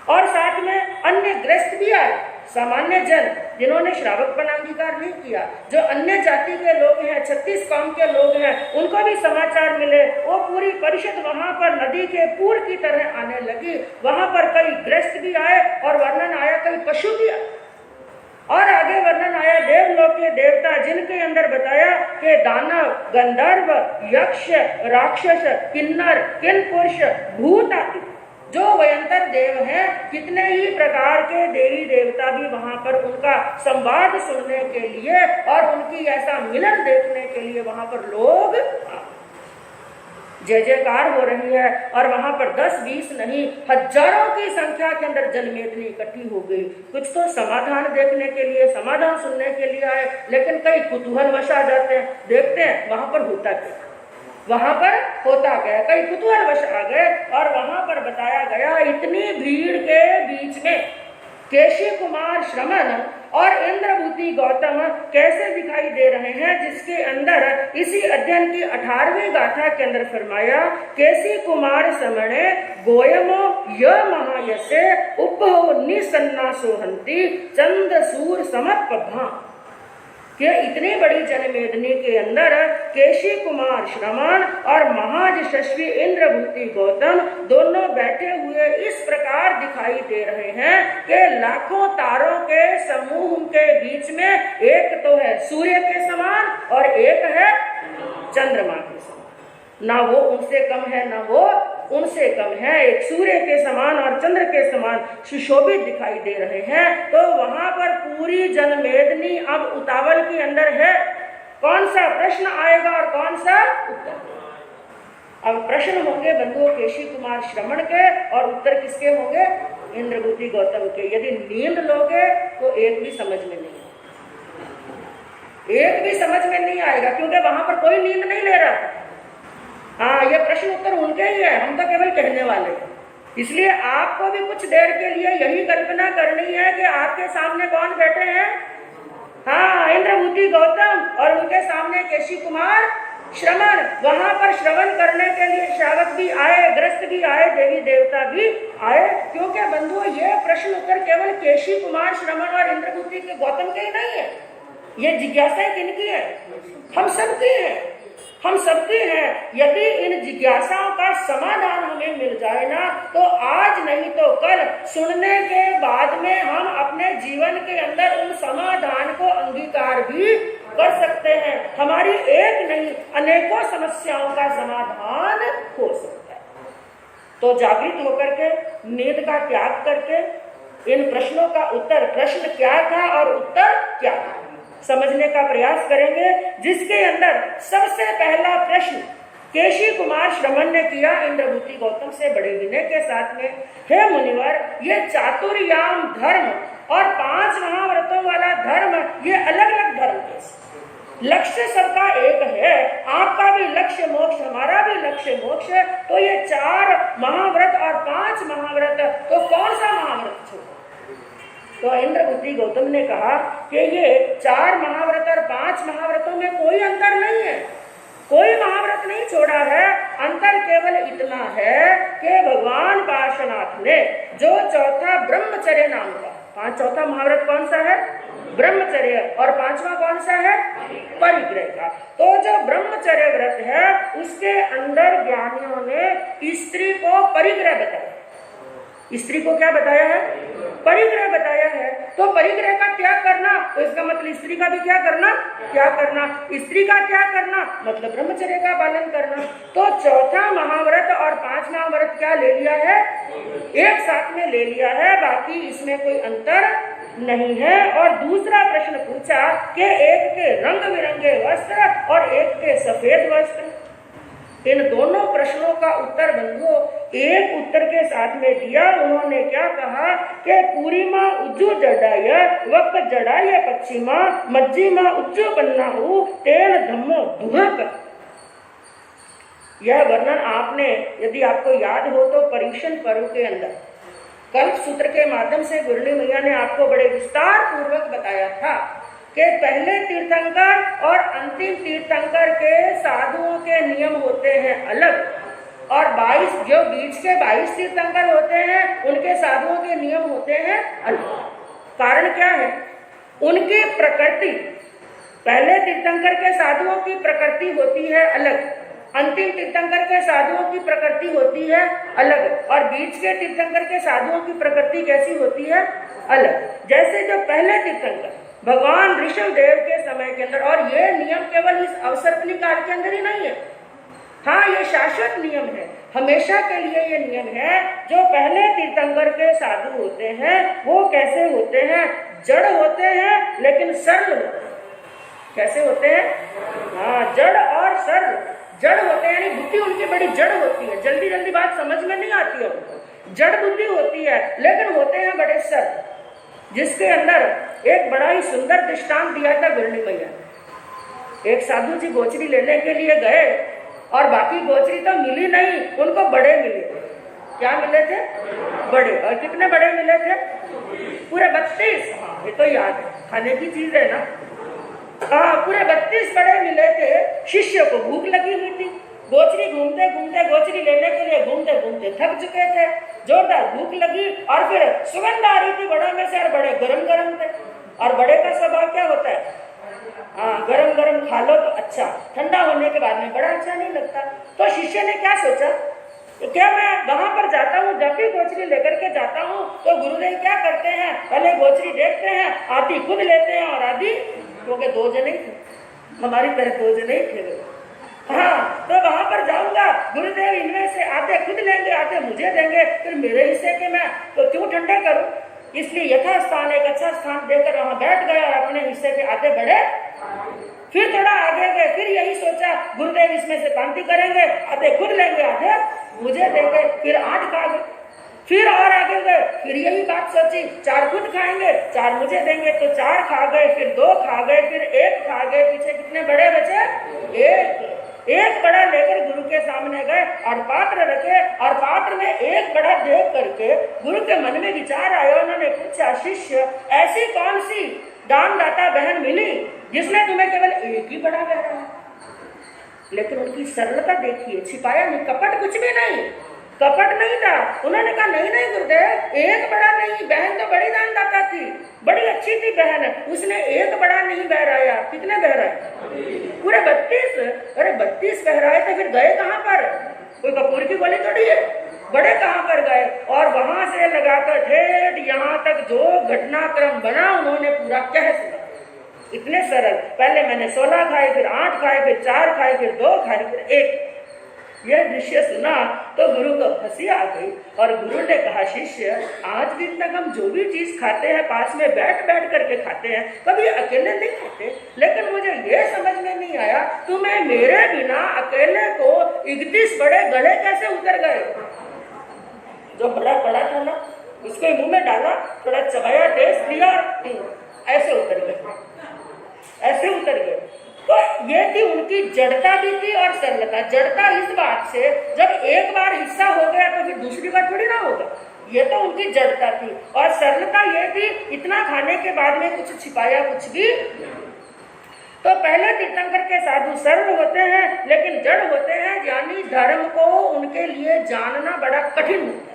और साथ में अन्य ग्रस्त भी आए, सामान्य जन जिन्होंने श्रावकपन अंगीकार नहीं किया, जो अन्य जाति के लोग हैं, 36 कौम के लोग हैं, उनको भी समाचार मिले। वो पूरी परिषद वहां पर नदी के पूर की तरह आने लगी। वहां पर कई ग्रस्त भी आए और वर्णन आया कई पशु भी आए, और आगे वर्णन आया देवलोक के देवता, जिनके अंदर बताया कि दानव, गंधर्व, यक्ष, राक्षस, किन्नर, किन्पुरुष, भूत आदि जो वयंतर देव हैं, कितने ही प्रकार के देवी देवता भी वहां पर उनका संवाद सुनने के लिए और उनकी ऐसा मिलन देखने के लिए वहां पर लोग जय जयकार हो रही है। और वहां पर 10-20 नहीं, हजारों की संख्या के अंदर जनमेदनी इकट्ठी हो गई। कुछ तो समाधान देखने के लिए, समाधान सुनने के लिए आए, लेकिन कई कुतूहलवश आ जाते हैं, देखते हैं वहां पर होता क्या, वहां पर होता गया। कई कुतूहलवश आ गए और वहां पर बताया गया, इतनी भीड़ के बीच में केशी कुमार श्रमण और इंद्रभूति गौतम कैसे दिखाई दे रहे हैं, जिसके अंदर इसी अध्ययन की 18वीं गाथा के अंदर फरमाया, केशी कुमार श्रमणे गोयमो य महायसे उपहो निसन्नासो हंति चंद सूर समपभा। कि इतनी बड़ी जनमेदनी के अंदर केशी कुमार श्रमण और महायशस्वी इंद्रभूति गौतम दोनों बैठे हुए इस प्रकार दिखाई दे रहे हैं कि लाखों तारों के समूह के बीच में एक तो है सूर्य के समान और एक है चंद्रमा के समान। ना वो उनसे कम है ना वो उनसे कम है, एक सूर्य के समान और चंद्र के समान सुशोभित दिखाई दे रहे हैं। तो वहां पर पूरी जनमेदनी अब उतावल के अंदर है, कौन सा प्रश्न आएगा और कौन सा उत्तर। अब प्रश्न होंगे बंधुओं केशी कुमार श्रमण के और उत्तर किसके होंगे? इंद्रभूति गौतम के। यदि नींद लोगे तो एक भी समझ में नहीं, एक भी समझ में नहीं आएगा, क्योंकि वहां पर कोई नींद नहीं ले रहा था। हाँ, ये प्रश्न उत्तर उनके ही है, हम तो केवल कहने वाले हैं। इसलिए आपको भी कुछ देर के लिए यही कल्पना करनी है कि आपके सामने कौन बैठे हैं? हाँ, इंद्रभूति गौतम और उनके सामने केशी कुमार श्रमण। वहां पर श्रवण करने के लिए श्रावक भी आए, ग्रस्त भी आए, देवी देवता भी आए, क्योंकि बंधुओं ये प्रश्न उत्तर केवल केशी कुमार श्रमण और इंद्रभूति के गौतम के ही नहीं है, ये जिज्ञासाएं किनकी है? हम सबकी है, हम सबकी हैं। यदि इन जिज्ञासाओं का समाधान हमें मिल जाए ना, तो आज नहीं तो कल सुनने के बाद में हम अपने जीवन के अंदर उन समाधान को अंगीकार भी कर सकते हैं। हमारी एक नहीं अनेकों समस्याओं का समाधान हो सकता है। तो जागृत होकर के नींद का त्याग करके इन प्रश्नों का उत्तर, प्रश्न क्या था और उत्तर क्या था, समझने का प्रयास करेंगे। जिसके अंदर सबसे पहला प्रश्न केशी कुमार श्रमण ने किया इंद्रभूति गौतम से बड़े विनय के साथ में, हे मुनिवर, ये चातुर्याम धर्म और 5 महाव्रतों वाला धर्म, ये अलग अलग धर्म कैसे? लक्ष्य सबका एक है, आपका भी लक्ष्य मोक्ष, हमारा भी लक्ष्य मोक्ष है, तो ये 4 महाव्रत और 5 महाव्रत, तो कौन सा महाव्रत छोड़ा? तो इंद्रभूति गौतम ने कहा कि ये 4 महाव्रत और 5 महाव्रतों में कोई अंतर नहीं है, कोई महाव्रत नहीं छोड़ा है। अंतर केवल इतना है कि भगवान पार्श्वनाथ ने जो चौथा ब्रह्मचर्य नाम का, चौथा महाव्रत कौन सा है? ब्रह्मचर्य, और 5वां कौन सा है? परिग्रह का। तो जो ब्रह्मचर्य व्रत है उसके अंदर ज्ञानियों ने स्त्री को परिग्रह बताया। स्त्री को क्या बताया है? परिग्रह बताया है। तो परिग्रह का त्याग करना, तो इसका मतलब स्त्री का भी क्या करना? त्याग करना। स्त्री का त्याग करना मतलब ब्रह्मचर्य का पालन करना। तो चौथा महाव्रत और 5 महाव्रत क्या ले लिया है? एक साथ में ले लिया है, बाकी इसमें कोई अंतर नहीं है। और दूसरा प्रश्न पूछा कि एक के रंग बिरंगे वस्त्र और एक के सफेद वस्त्र। इन दोनों प्रश्नों का उत्तर बंधुओं एक उत्तर के साथ में दिया। उन्होंने क्या कहा कि पूर्णिमा उज्जु जडाय वक जडाय पश्चिमा मज्जिमा उज्जु बन्नाहु तेन धम्मो दुहक। यह वर्णन आपने, यदि आपको याद हो तो, परीक्षण पर्व के अंदर कल्प सूत्र के माध्यम से गुरली मैया ने आपको बड़े विस्तार पूर्वक बताया था कि पहले तीर्थंकर और अंतिम तीर्थंकर के साधुओं के नियम होते हैं अलग, और 22 जो बीच के 22 तीर्थंकर होते हैं उनके साधुओं के नियम होते हैं अलग। कारण क्या है? उनकी प्रकृति, पहले तीर्थंकर के साधुओं की प्रकृति होती है अलग, अंतिम तीर्थंकर के साधुओं की प्रकृति होती है अलग, और बीच के तीर्थंकर के साधुओं की प्रकृति कैसी होती है? अलग। जैसे जो पहले तीर्थंकर भगवान ऋषभ देव के समय के अंदर, और ये नियम केवल इस अवसर्पणी काल के अंदर ही नहीं है, हाँ ये शाश्वत नियम है, हमेशा के लिए ये नियम है। जो पहले तीर्थंकर के साधु होते हैं वो कैसे होते हैं? जड़ होते हैं लेकिन सरल होते हैं। कैसे होते हैं? हाँ, जड़ और सरल। जड़ होते हैं यानी बुद्धि उनकी बड़ी जड़ होती है, जल्दी जल्दी बात समझ में नहीं आती है उनको, जड़ बुद्धि होती है, लेकिन होते हैं बड़े सरल। जिसके अंदर एक बड़ा ही सुंदर दृष्टांत दिया था गुरली मैया। एक साधु जी गोचरी लेने के लिए गए और बाकी गोचरी तो मिली नहीं, उनको बड़े मिले थे। क्या मिले थे? बड़े। और कितने बड़े मिले थे? पूरे 32। हाँ, ये तो याद है, खाने की चीज है ना। हाँ, पूरे 32 बड़े मिले थे। शिष्य को भूख लगी हुई थी, गोचरी घूमते घूमते, गोचरी लेने के लिए घूमते घूमते थक चुके थे, जोरदार भूख लगी, और फिर सुगंध आ रही थी बड़ों में से, और बड़े गरम गरम थे। और बड़े का स्वभाव क्या होता है? हाँ, गरम गरम खा लो तो अच्छा, ठंडा होने के बाद में बड़ा अच्छा नहीं लगता। तो शिष्य ने क्या सोचा, तो क्या मैं वहां पर जाता हूँ, जब भी गोचरी लेकर के जाता हूँ तो गुरुदेव क्या करते हैं, पहले गोचरी देखते हैं, आधी खुद लेते हैं और आधी, क्योंकि 2 जने ही थे, हमारी तरह 2 जने ही थे। हाँ, तो वहां पर जाऊंगा, गुरुदेव इनमें से आधे खुद लेंगे, आधे मुझे देंगे, फिर मेरे हिस्से के मैं तो क्यों ठंडे करूं। इसलिए यथास्थान एक अच्छा स्थान देकर वहां बैठ गए और अपने हिस्से के आधे बड़े। फिर थोड़ा आगे गए, फिर यही सोचा गुरुदेव इसमें से पांति करेंगे, आधे खुद लेंगे, आधे मुझे देंगे, फिर 8 खा गए। फिर और आगे गए, फिर यही बात सोची, 4 खुद खाएंगे, 4 मुझे देंगे, तो 4 खा गए, फिर 2 खा गए, फिर 1 खा गए, पीछे कितने बड़े बचे, एक बड़ा लेकर गुरु के सामने गए और पात्र रखे, और पात्र में एक बड़ा देख करके गुरु के मन में विचार आया। उन्होंने पूछा, शिष्य ऐसी कौन सी दानदाता बहन मिली जिसने तुम्हें केवल एक ही बड़ा बहरा है। लेकिन उनकी सरलता देखिए, छिपाया नहीं, कपट कुछ भी नहीं, कपट नहीं था। उन्होंने कहा नहीं गुरुदेव, एक बड़ा नहीं, बहन तो बड़ी दानदाता थी, बड़ी अच्छी थी बहन, उसने एक बड़ा नहीं बहराया। कितने बहराए, पूरे 32। अरे 32 बहराए थे, फिर गए कहाँ पर, कोई कपूर की गोली थोड़ी है, बड़े कहाँ पर गए। और वहां से लगाकर ठेठ यहाँ तक जो घटनाक्रम बना उन्होंने पूरा कह सुना, इतने सरल। पहले मैंने 16 खाए, फिर 8 खाए, फिर 4 खाए, फिर 2 खाए, फिर 1। यह दृश्य सुना तो गुरु को हंसी आ गई और गुरु ने कहा, शिष्य आज दिन तक हम जो भी चीज खाते हैं पास में बैठ बैठ करके खाते हैं, कभी अकेले नहीं खाते, लेकिन मुझे ये समझ में नहीं आया तुम्हें मेरे बिना अकेले को 31 बड़े गले कैसे उतर गए। जो बड़ा पड़ा था ना उसके मुंह में डाला, थोड़ा चबाया, टेस्ट लिया, ऐसे उतर गए, ऐसे उतर गए। तो ये थी उनकी जड़ता भी थी और सरलता। जड़ता इस बात से, जब एक बार हिस्सा हो गया तो फिर दूसरी बार थोड़ी ना होगा, ये तो उनकी जड़ता थी। और सरलता ये थी, इतना खाने के बाद में कुछ छिपाया कुछ भी। तो पहले तीर्थंकर के साधु सरल होते हैं लेकिन जड़ होते हैं, यानी धर्म को उनके लिए जानना बड़ा कठिन होता है।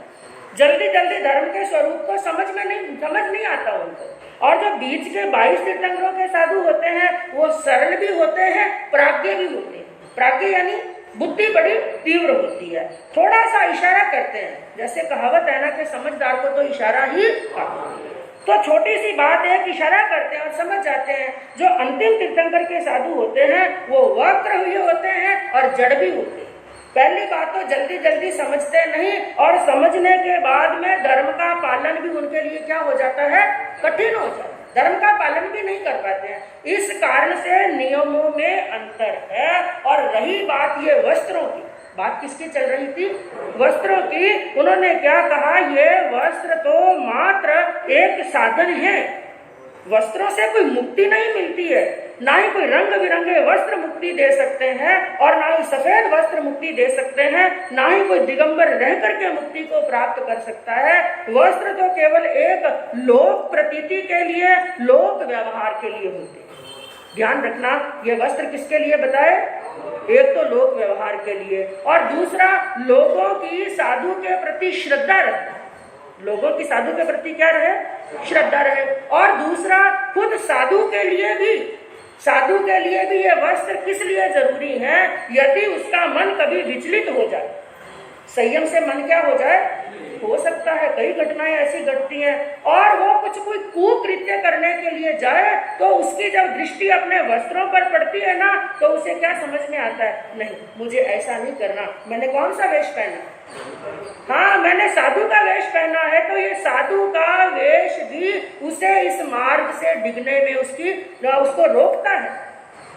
जल्दी जल्दी धर्म के स्वरूप को समझ नहीं आता उनको। और जो बीच के 22 तीर्थंकरों के साधु होते हैं वो सरल भी होते हैं, प्राज्ञ भी होते हैं। प्राज्ञ यानी बुद्धि बड़ी तीव्र होती है, थोड़ा सा इशारा करते हैं, जैसे कहावत है ना कि समझदार को तो इशारा ही काफी। तो छोटी सी बात है कि इशारा करते हैं और समझ जाते हैं। जो अंतिम तीर्थंकर के साधु होते हैं वो वक्र हुए होते हैं और जड़ भी होते हैं। पहली बात तो जल्दी जल्दी समझते नहीं, और समझने के बाद में धर्म का पालन भी उनके लिए क्या हो जाता है, कठिन हो जाता है, धर्म का पालन भी नहीं कर पाते हैं। इस कारण से नियमों में अंतर है। और रही बात ये वस्त्रों की, बात किसकी चल रही थी, वस्त्रों की। उन्होंने क्या कहा, ये वस्त्र तो मात्र एक साधन है, वस्त्रों से कोई मुक्ति नहीं मिलती है, ना ही कोई रंग बिरंगे वस्त्र मुक्ति दे सकते हैं और ना ही सफेद वस्त्र मुक्ति दे सकते हैं, ना ही कोई दिगंबर रह करके मुक्ति को प्राप्त कर सकता है। वस्त्र तो केवल एक लोक प्रतीति के लिए, लोक व्यवहार के लिए होते हैं। ध्यान रखना, ये वस्त्र किसके लिए बताए, एक तो लोक व्यवहार के लिए, और दूसरा लोगों की साधु के प्रति श्रद्धा रखना, लोगों की साधु के प्रति क्या रहे, श्रद्धा रहे। और दूसरा खुद साधु के लिए भी, साधु के लिए भी ये वस्त्र किस लिए जरूरी है, यदि उसका मन कभी विचलित हो जाए, संयम से मन क्या हो जाए, हो सकता है कई घटनाएं ऐसी घटती हैं, और वो कोई कुकृत्य करने के लिए जाए तो उसकी जब दृष्टि अपने वस्त्रों पर पड़ती है ना तो उसे क्या समझ में आता है, नहीं मुझे ऐसा नहीं करना, मैंने कौन सा वेश पहना, हाँ मैंने साधु का वेश पहना है, तो ये साधु का वेश भी उसे इस मार्ग से डिगने में उसको रोकता है।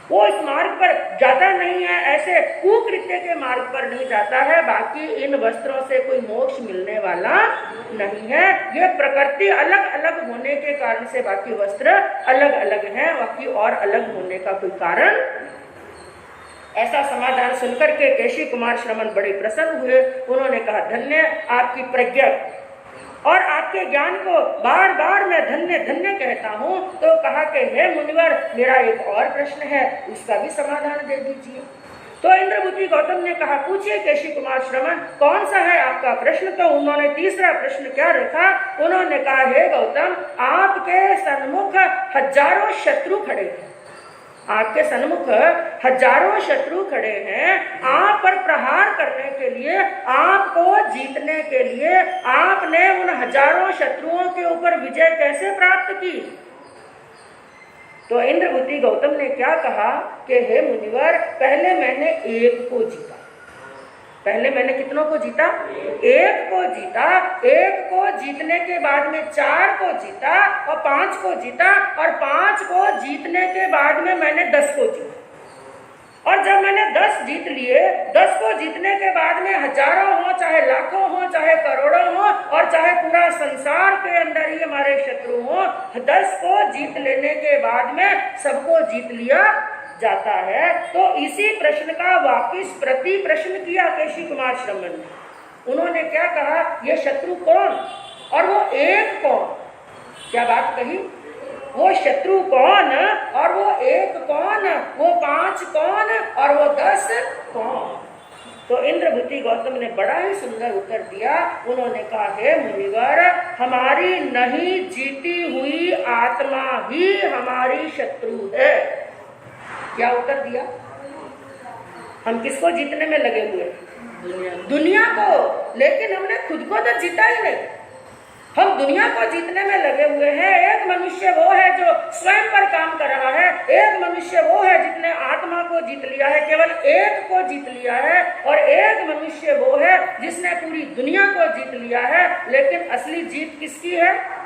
वो इस मार्ग पर जाता नहीं है, ऐसे कुकृत्य के मार्ग पर नहीं जाता है। बाकी इन वस्त्रों से कोई मोक्ष मिलने वाला नहीं है। ये प्रकृति अलग अलग होने के कारण से बाकी वस्त्र अलग अलग हैं, बाकी और अलग होने का कोई कारण। ऐसा समाधान सुनकर के केशी कुमार श्रमण बड़े प्रसन्न हुए। उन्होंने कहा, धन्य आपकी प्रज्ञा और आपके ज्ञान को बार बार मैं धन्य धन्य कहता हूँ। तो कहा कि हे मुनिवर, मेरा एक और प्रश्न है, उसका भी समाधान दे दीजिए। तो इंद्रभूति गौतम ने कहा, पूछिए केशी कुमार श्रमण, कौन सा है आपका प्रश्न। तो उन्होंने तीसरा प्रश्न क्या रखा, उन्होंने कहा, हे गौतम, आपके सन्मुख हजारों शत्रु खड़े थे, आपके सन्मुख हजारों शत्रु खड़े हैं, आप पर प्रहार करने के लिए, आपको जीतने के लिए आपने उन हजारों शत्रुओं के ऊपर विजय कैसे प्राप्त की? तो इंद्रभूति गौतम ने क्या कहा कि हे मुनिवर, पहले मैंने एक को जीता। पहले मैंने कितनों को जीता? एक को जीता। एक को जीतने के बाद में 4 को जीता और 5 को जीता और 5 को जीतने के बाद में मैंने 10 को जीता। और जब मैंने 10 जीत लिए, 10 को जीतने के बाद में हजारों हो, चाहे लाखों हो, चाहे करोड़ों हो और चाहे पूरा संसार के अंदर ही हमारे शत्रु हो, 10 को जीत लेने के बाद में सबको जीत लिया जाता है। तो इसी प्रश्न का वापिस प्रति प्रश्न किया केशी कुमार श्रमण ने। उन्होंने क्या कहा, ये शत्रु कौन और वो एक कौन? क्या बात कही? वो शत्रु कौन और वो एक कौन, वो 5 कौन और वो 10 कौन? तो इंद्रभूति गौतम ने बड़ा ही सुंदर उत्तर दिया। उन्होंने कहा, हे मुनिवर, हमारी नहीं जीती हुई आत्मा ही हमारी शत्रु है। क्या उत्तर दिया? हम किसको जीतने में लगे हुए? दुनिया को। लेकिन हमने खुद को तो जीता ही नहीं, हम दुनिया को जीतने में लगे हुए हैं। एक मनुष्य वो है जो स्वयं पर काम कर रहा है, एक मनुष्य वो है जिसने आत्मा को जीत लिया है, केवल एक को जीत लिया है, और एक मनुष्य वो है जिसने पूरी दुनिया को जीत लिया है। लेकिन असली जीत किसकी है?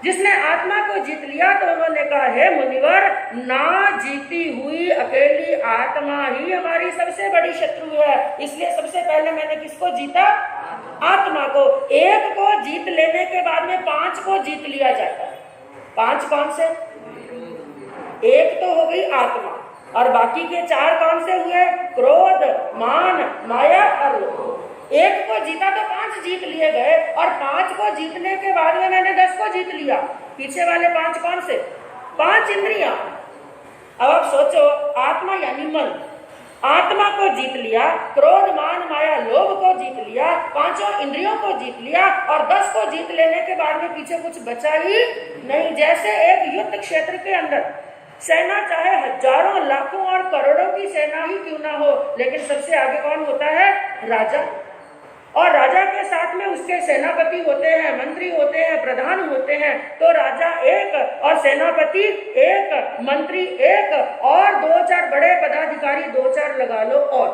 जिसने आत्मा को जीत लिया। तो उन्होंने कहा, हे मुनिवर, ना जीती हुई अकेली आत्मा ही हमारी सबसे बड़ी शत्रु है। इसलिए सबसे पहले मैंने किसको जीता? आत्मा को। एक को जीत लेने के बाद में 5 को जीत लिया जाता है। 5 कौन से? एक तो हो गई आत्मा और बाकी के 4 कौन से हुए? क्रोध, मान, माया और लोभ। एक को जीता तो 5 जीत लिए गए और 5 को जीतने के बाद में मैंने 10 को जीत लिया। पीछे वाले 5 कौन से? 5 इंद्रियां। अब आप सोचो, आत्मा यानी मन, आत्मा को जीत लिया, क्रोध, मान, माया, लोभ को जीत लिया, 5 इंद्रियों को जीत लिया और 10 को जीत लेने के बाद में पीछे कुछ बचा ही नहीं। जैसे एक युद्ध क्षेत्र के अंदर सेना चाहे हजारों, लाखों और करोड़ों की सेना ही क्यों ना हो, लेकिन सबसे आगे कौन होता है? राजा। और राजा के साथ में उसके सेनापति होते हैं, मंत्री होते हैं, प्रधान होते हैं। तो राजा एक और सेनापति एक, मंत्री एक और 2-4 बड़े पदाधिकारी 2-4 लगा लो, और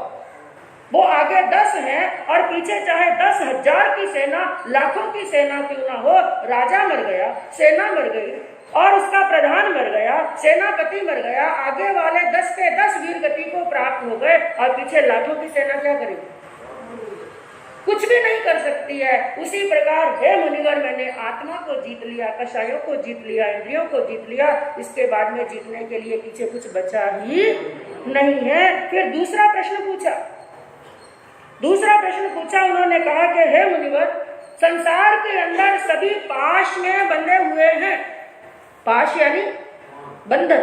वो आगे 10 हैं और पीछे चाहे 10,000 की सेना, लाखों की सेना क्यों ना हो, राजा मर गया, सेना मर गई और उसका प्रधान मर गया, सेनापति मर गया, आगे वाले 10 के 10 वीर गति को प्राप्त हो गए और पीछे लाखों की सेना क्या करेगी? कुछ भी नहीं कर सकती है। उसी प्रकार हे मुनिवर, मैंने आत्मा को जीत लिया, कषायों को जीत लिया, इंद्रियों को जीत लिया, इसके बाद में जीतने के लिए पीछे कुछ बचा ही नहीं है। फिर दूसरा प्रश्न पूछा उन्होंने कहा कि हे मुनिवर, संसार के अंदर सभी पाश में बंधे हुए हैं। पाश यानी बंधन,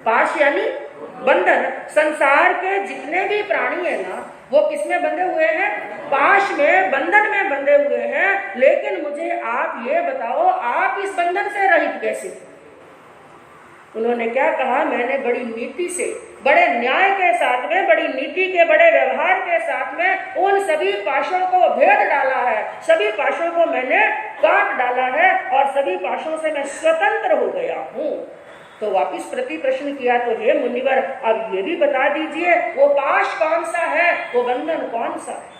पाश यानी बंधन। संसार के जितने भी प्राणी है ना, वो किस में बंधे हुए हैं? पाश में, बंधन में बंधे हुए हैं। लेकिन मुझे आप ये बताओ, आप इस बंधन से रहित कैसे? उन्होंने क्या कहा, मैंने बड़ी नीति से, बड़े न्याय के साथ में, बड़ी नीति के बड़े व्यवहार के साथ में उन सभी पाशों को भेद डाला है, सभी पाशों को मैंने काट डाला है और सभी पाशों से मैं स्वतंत्र हो गया हूँ। तो वापिस प्रति प्रश्न किया, तो हे मुनिवर, अब ये भी बता दीजिए, वो पाश कौन सा है, वो बंधन कौन सा है?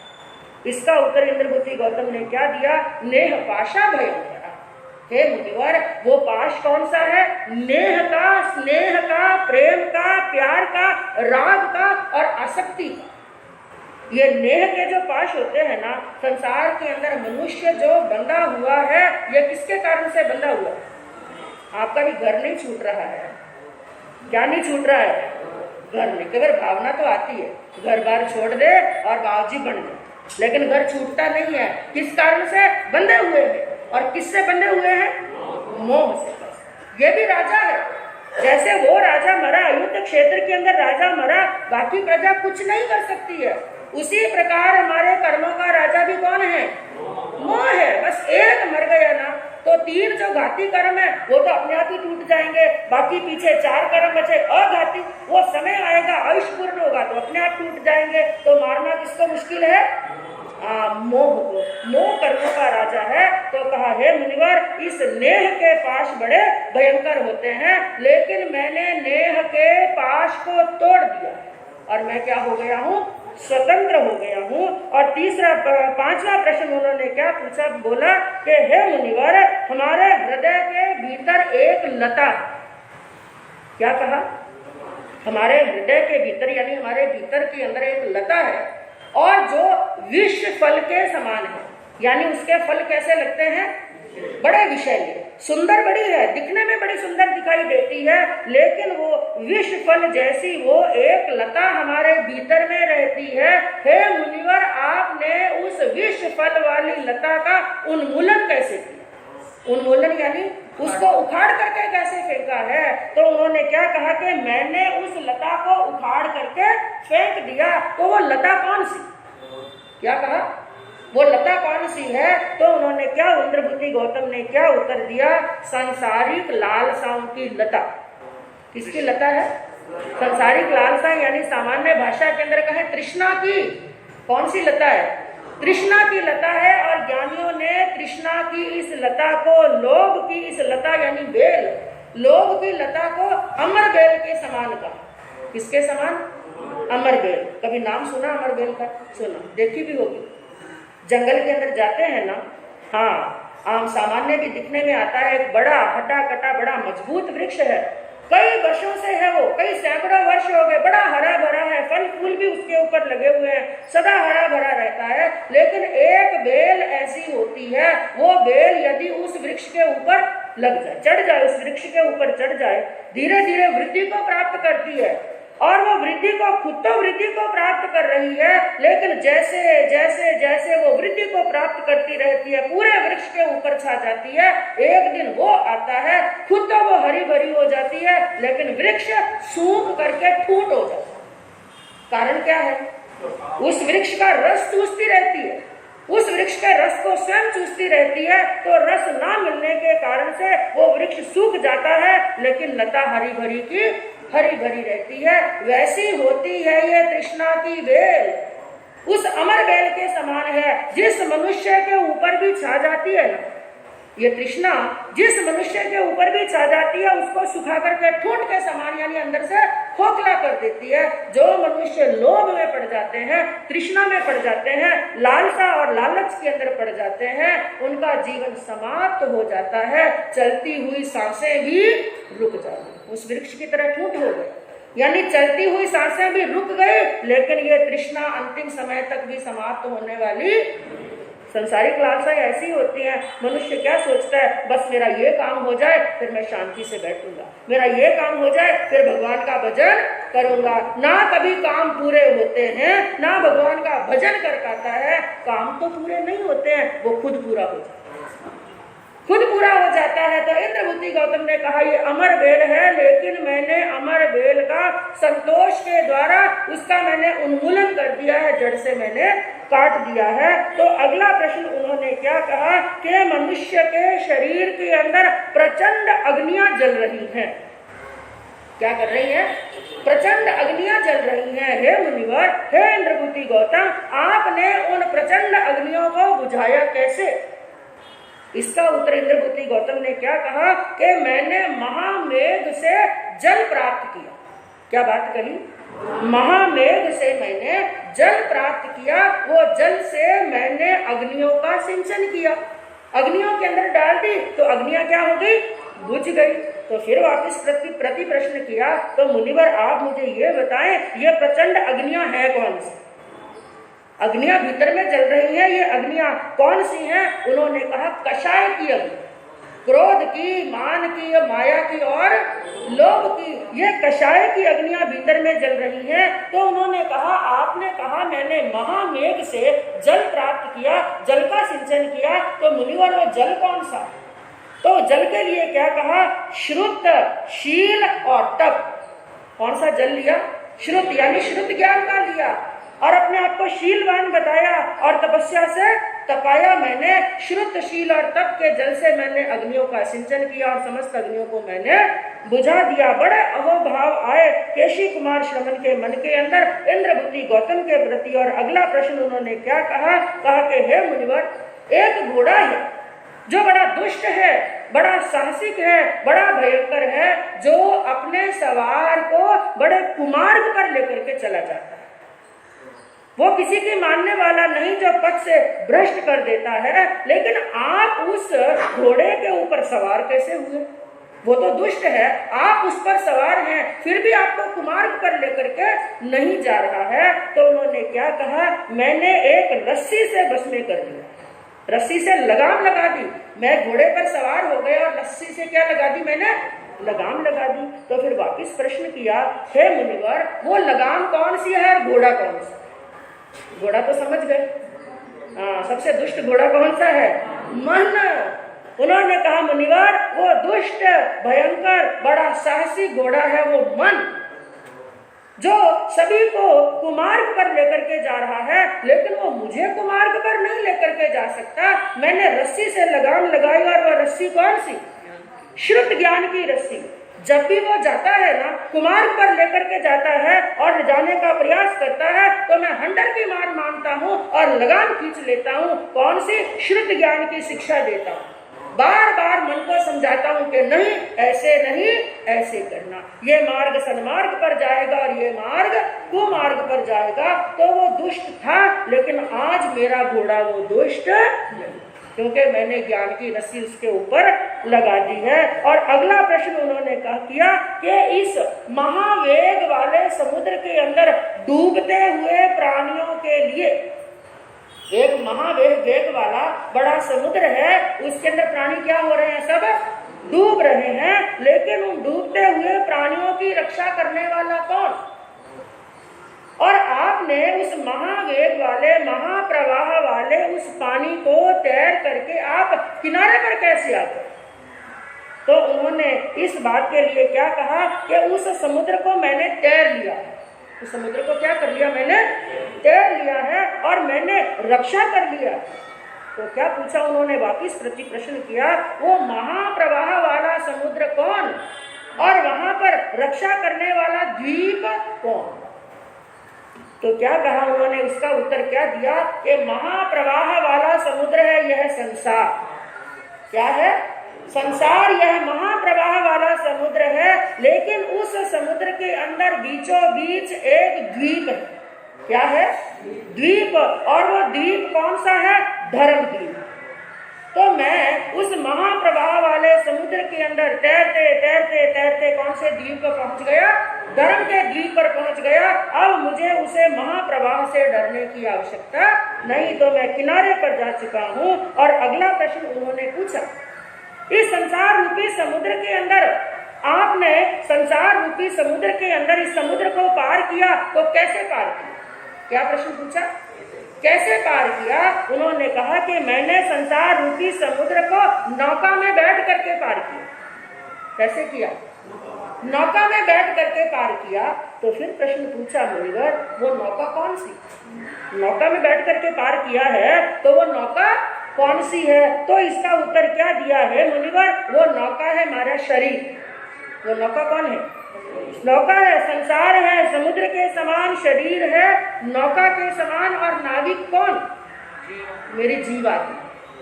इसका उत्तर इंद्रभूति गौतम ने क्या दिया? नेह पाशा भयंकर। हे मुनिवर, वो पाश कौन सा है? नेह का, स्नेह का, प्रेम का, प्यार का, राग का और आसक्ति का। ये नेह के जो पाश होते हैं ना, संसार के अंदर मनुष्य जो बंधा हुआ है, ये किसके कारण से बंधा हुआ है? आपका भी घर नहीं छूट रहा है। क्या नहीं छूट रहा है? घर नहीं। केवल भावना तो आती है, घर बार छोड़ दे और बाबूजी बन दे, लेकिन घर छूटता नहीं है। किस कारण से? बंधे हुए हैं। और किससे बंधे हुए हैं? मोह से। ये भी राजा है। जैसे वो राजा मरा, युद्ध क्षेत्र के अंदर राजा मरा, बाकी प्रजा कुछ नहीं कर सकती है। उसी प्रकार हमारे कर्मों का राजा भी कौन है? मोह है। बस एक मर गया ना, तो 3 जो घाती कर्म है वो तो अपने आप ही टूट जाएंगे, बाकी पीछे 4 कर्म बचे अघाती, वो समय आएगा आयुष पूर्ण होगा तो अपने आप टूट जाएंगे। तो मारना किसको मुश्किल है? मोह को। मोह कर्मों का राजा है। तो कहा हे मुनिवर, इस नेह के पाश बड़े भयंकर होते हैं, लेकिन मैंने नेह के पाश को तोड़ दिया और मैं क्या हो गया हूँ? स्वतंत्र हो गया हूँ। और पांचवा प्रश्न उन्होंने क्या पूछा? बोला कि हे मुनिवर, हमारे हृदय के भीतर एक लता। क्या कहा? हमारे हृदय के भीतर यानी हमारे भीतर के अंदर एक लता है और जो विष फल के समान है, यानी उसके फल कैसे लगते हैं? बड़े विषैले, सुंदर बड़ी है, दिखने में बड़ी सुंदर दिखाई देती है, लेकिन वो विष फल जैसी वो एक लता हमारे भीतर में रहती है। हे मुनिवर, आपने उस विष फल वाली लता का उन्मूलन कैसे किया? उन्मूलन यानी उसको उखाड़ करके कैसे फेंका है? तो उन्होंने क्या कहा कि मैंने उस लता को उखाड़ करके फेंक दिया। तो वो लता कौन सी? क्या कहा? वो लता कौन सी है? तो उन्होंने क्या, इंद्रभूति गौतम ने क्या उत्तर दिया? सांसारिक लालसाओं की लता। किसकी लता है? सांसारिक लालसा यानी सामान्य भाषा के अंदर कहें तृष्णा की। कौन सी लता है? तृष्णा की लता है। और ज्ञानियों ने तृष्णा की इस लता को, लोभ की इस लता यानी बेल, लोभ की लता को अमर बेल के समान कहा। किसके समान? अमर बेल। कभी नाम सुना अमर बेल का? सुना, देखी भी होगी। जंगल के अंदर जाते हैं ना, हाँ, आम सामान्य भी दिखने में आता है। एक बड़ा हटा कटा बड़ा मजबूत वृक्ष है, कई वर्षों से है वो, कई सैकड़ों वर्ष हो गए, बड़ा हरा भरा है, फल फूल भी उसके ऊपर लगे हुए हैं, सदा हरा भरा रहता है। लेकिन एक बेल ऐसी होती है, वो बेल यदि उस वृक्ष के ऊपर लग जाए, चढ़ जाए, उस वृक्ष के ऊपर चढ़ जाए, धीरे धीरे वृद्धि को प्राप्त करती है। और वो वृद्धि को, खुद तो वृद्धि को प्राप्त कर रही है, लेकिन जैसे जैसे जैसे वो वृद्धि को प्राप्त करती रहती है, पूरे वृक्ष के ऊपर छा जाती है। एक दिन वो आता है, खुद तो वो हरी भरी हो जाती है, लेकिन वृक्ष सूख करके ठूंठ हो जाता है। कारण क्या है? उस वृक्ष का रस चूसती रहती है, उस वृक्ष के रस को स्वयं चूसती रहती है, तो रस ना मिलने के कारण से वो वृक्ष सूख जाता है, लेकिन लता हरी भरी की हरी भरी रहती है। वैसी होती है ये तृष्णा की बेल, उस अमर बेल के समान है, जिस मनुष्य के ऊपर भी छा जाती है ना, ये तृष्णा जिस मनुष्य के ऊपर भी छा जाती है, उसको सुखा करके ठूंठ के समान यानी अंदर से खोखला कर देती है। जो मनुष्य लोभ में पड़ जाते हैं, तृष्णा में पड़ जाते हैं, लालसा और लालच के अंदर पड़ जाते हैं, उनका जीवन समाप्त हो जाता है, चलती हुई सांसें भी रुक जाती है, उस वृक्ष की तरह ठूंठ हो गए, यानी चलती हुई सांसें भी रुक गई, लेकिन ये तृष्णा अंतिम समय तक भी समाप्त होने वाली। संसारिक लालसा ऐसी होती है, मनुष्य क्या सोचता है, बस मेरा ये काम हो जाए फिर मैं शांति से बैठूंगा, मेरा ये काम हो जाए फिर भगवान का भजन करूंगा। ना कभी काम पूरे होते हैं, ना भगवान का भजन कर पाता है। काम तो पूरे नहीं होते हैं, वो खुद पूरा हो जाता है, खुद पूरा हो जाता है। तो इंद्रभूति गौतम ने कहा ये अमर बेल है, लेकिन मैंने अमर बेल का संतोष के द्वारा उसका मैंने उन्मूलन कर दिया है, जड़ से मैंने काट दिया है। तो अगला प्रश्न उन्होंने क्या कहा कि मनुष्य के शरीर के अंदर प्रचंड अग्नियां जल रही हैं। क्या कर रही हैं? प्रचंड अग्नियां जल रही हैं। हे मुनिवर, हे इंद्रभूति गौतम, आपने उन प्रचंड अग्नियों को बुझाया कैसे? इसका उत्तर इंद्रभूति गौतम ने क्या कहा कि मैंने महामेघ से जल प्राप्त किया। क्या बात कही? महामेघ से मैंने जल प्राप्त किया, वो जल से मैंने अग्नियों का सिंचन किया, अग्नियों के अंदर डाल दी, तो अग्नियां क्या हो गई? बुझ गई। तो फिर वापस प्रति प्रश्न किया, तो मुनिवर आप मुझे ये बताएं, ये प्रचंड अग्नियां हैं कौन सी? अग्नियां भीतर में जल रही हैं, ये अग्नियां कौन सी हैं? उन्होंने कहा कषाय की अग्नि, क्रोध की, मान की, माया की और लोभ की, ये कषाय की अग्नियां भीतर में जल रही हैं। तो उन्होंने कहा, आपने कहा मैंने महामेघ से जल प्राप्त किया, जल का सिंचन किया, तो मुनिवर वो जल कौन सा? तो जल के लिए क्या कहा? श्रुत, शील और तप। कौन सा जल लिया? श्रुत यानी श्रुत ज्ञान का लिया, और अपने आप को शीलवान बताया और तपस्या से तपाया मैंने, श्रुतशील और तप के जल से मैंने अग्नियों का सिंचन किया और समस्त अग्नियों को मैंने बुझा दिया। बड़े अहोभाव आए केशी कुमार श्रमण के मन के अंदर इंद्रबुद्धि गौतम के प्रति। और अगला प्रश्न उन्होंने क्या कहा कि हे मुनिवर, एक घोड़ा है जो बड़ा दुष्ट है, बड़ा साहसिक है, बड़ा भयंकर है, जो अपने सवार को बड़े कुमार्ग पर लेकर के चला जाता है। वो किसी की मानने वाला नहीं, जो पथ से भ्रष्ट कर देता है। लेकिन आप उस घोड़े के ऊपर सवार कैसे हुए? वो तो दुष्ट है, आप उस पर सवार हैं, फिर भी आपको कुमार्ग पर लेकर के नहीं जा रहा है। तो उन्होंने क्या कहा, मैंने एक रस्सी से बस में कर दिया, रस्सी से लगाम लगा दी। मैं घोड़े पर सवार हो गया और रस्सी से क्या लगा दी, मैंने लगाम लगा दी। तो फिर वापिस प्रश्न किया, हे मुनिवर, वो लगाम कौन सी है और घोड़ा कौन सा? घोड़ा तो समझ गए, सबसे दुष्ट घोड़ा कौन सा है? मन। उन्होंने कहा, मुनिवर, वो दुष्ट भयंकर बड़ा साहसी घोड़ा है वो मन, जो सभी को कुमार्ग पर लेकर के जा रहा है, लेकिन वो मुझे कुमार्ग पर नहीं लेकर के जा सकता। मैंने रस्सी से लगाम लगाई, और वो रस्सी कौन सी? श्रुत ज्ञान की रस्सी। जब भी वो जाता है ना, कुमार्ग पर लेकर के जाता है और जाने का प्रयास करता है, तो मैं हंटर की मार मानता हूँ और लगाम खींच लेता हूँ। कौन सी? श्रुत ज्ञान की शिक्षा देता हूँ। बार बार मन को समझाता हूं कि नहीं, ऐसे नहीं, ऐसे करना, ये मार्ग सन्मार्ग पर जाएगा और ये मार्ग कुमार्ग पर जाएगा। तो वो दुष्ट था, लेकिन आज मेरा घोड़ा वो दुष्ट नहीं, क्योंकि मैंने ज्ञान की रस्सी उसके ऊपर लगा दी है। और अगला प्रश्न उन्होंने किया कि इस महावेग वाले समुद्र के अंदर डूबते हुए प्राणियों के लिए, एक महावेग वाला बड़ा समुद्र है, उसके अंदर प्राणी क्या हो रहे हैं? सब डूब रहे हैं। लेकिन उन डूबते हुए प्राणियों की रक्षा करने वाला कौन? और आपने उस महावेग वाले, महाप्रवाह वाले उस पानी को तैर करके आप किनारे पर कैसे आते? तो उन्होंने इस बात के लिए क्या कहा कि उस समुद्र को मैंने तैर लिया है। उस समुद्र को क्या कर लिया? मैंने तैर लिया है और मैंने रक्षा कर लिया। तो क्या पूछा उन्होंने? वापिस प्रति प्रश्न किया, वो महाप्रवाह वाला समुद्र कौन और वहां पर रक्षा करने वाला द्वीप कौन? तो क्या कहा उन्होंने? उसका उत्तर क्या दिया कि महाप्रवाह वाला समुद्र है यह संसार। क्या है? संसार यह महाप्रवाह वाला समुद्र है। लेकिन उस समुद्र के अंदर बीचों बीच एक द्वीप है। क्या है? द्वीप। और वो द्वीप कौन सा है? धर्म द्वीप। तो मैं उस महाप्रवाह वाले समुद्र के अंदर तैरते तैरते तैरते कौन से द्वीप पर पहुंच गया? धर्म के द्वीप पर पहुंच गया। अब मुझे उसे महाप्रवाह से डरने की आवश्यकता नहीं, तो मैं किनारे पर जा चुका हूं। और अगला प्रश्न उन्होंने पूछा, इस संसार रूपी समुद्र के अंदर आपने संसार रूपी समुद्र के अंदर इस समुद्र को पार किया, तो कैसे पार किया? क्या प्रश्न पूछा? कैसे पार किया? उन्होंने कहा कि मैंने संसार रूपी समुद्र को नौका में बैठ करके पार किया। कैसे किया? नौका में बैठ करके पार किया। तो फिर प्रश्न पूछा, मुनिवर, वो नौका कौन सी? नौका में बैठ करके पार किया है, तो वो नौका कौन सी है? तो इसका उत्तर क्या दिया है मुनिवर? वो नौका है हमारा शरीर। वो नौका कौन है? नौका है, संसार है, समुद्र के समान शरीर है, नौका के समान। और नाविक कौन? मेरी जीवात्मा।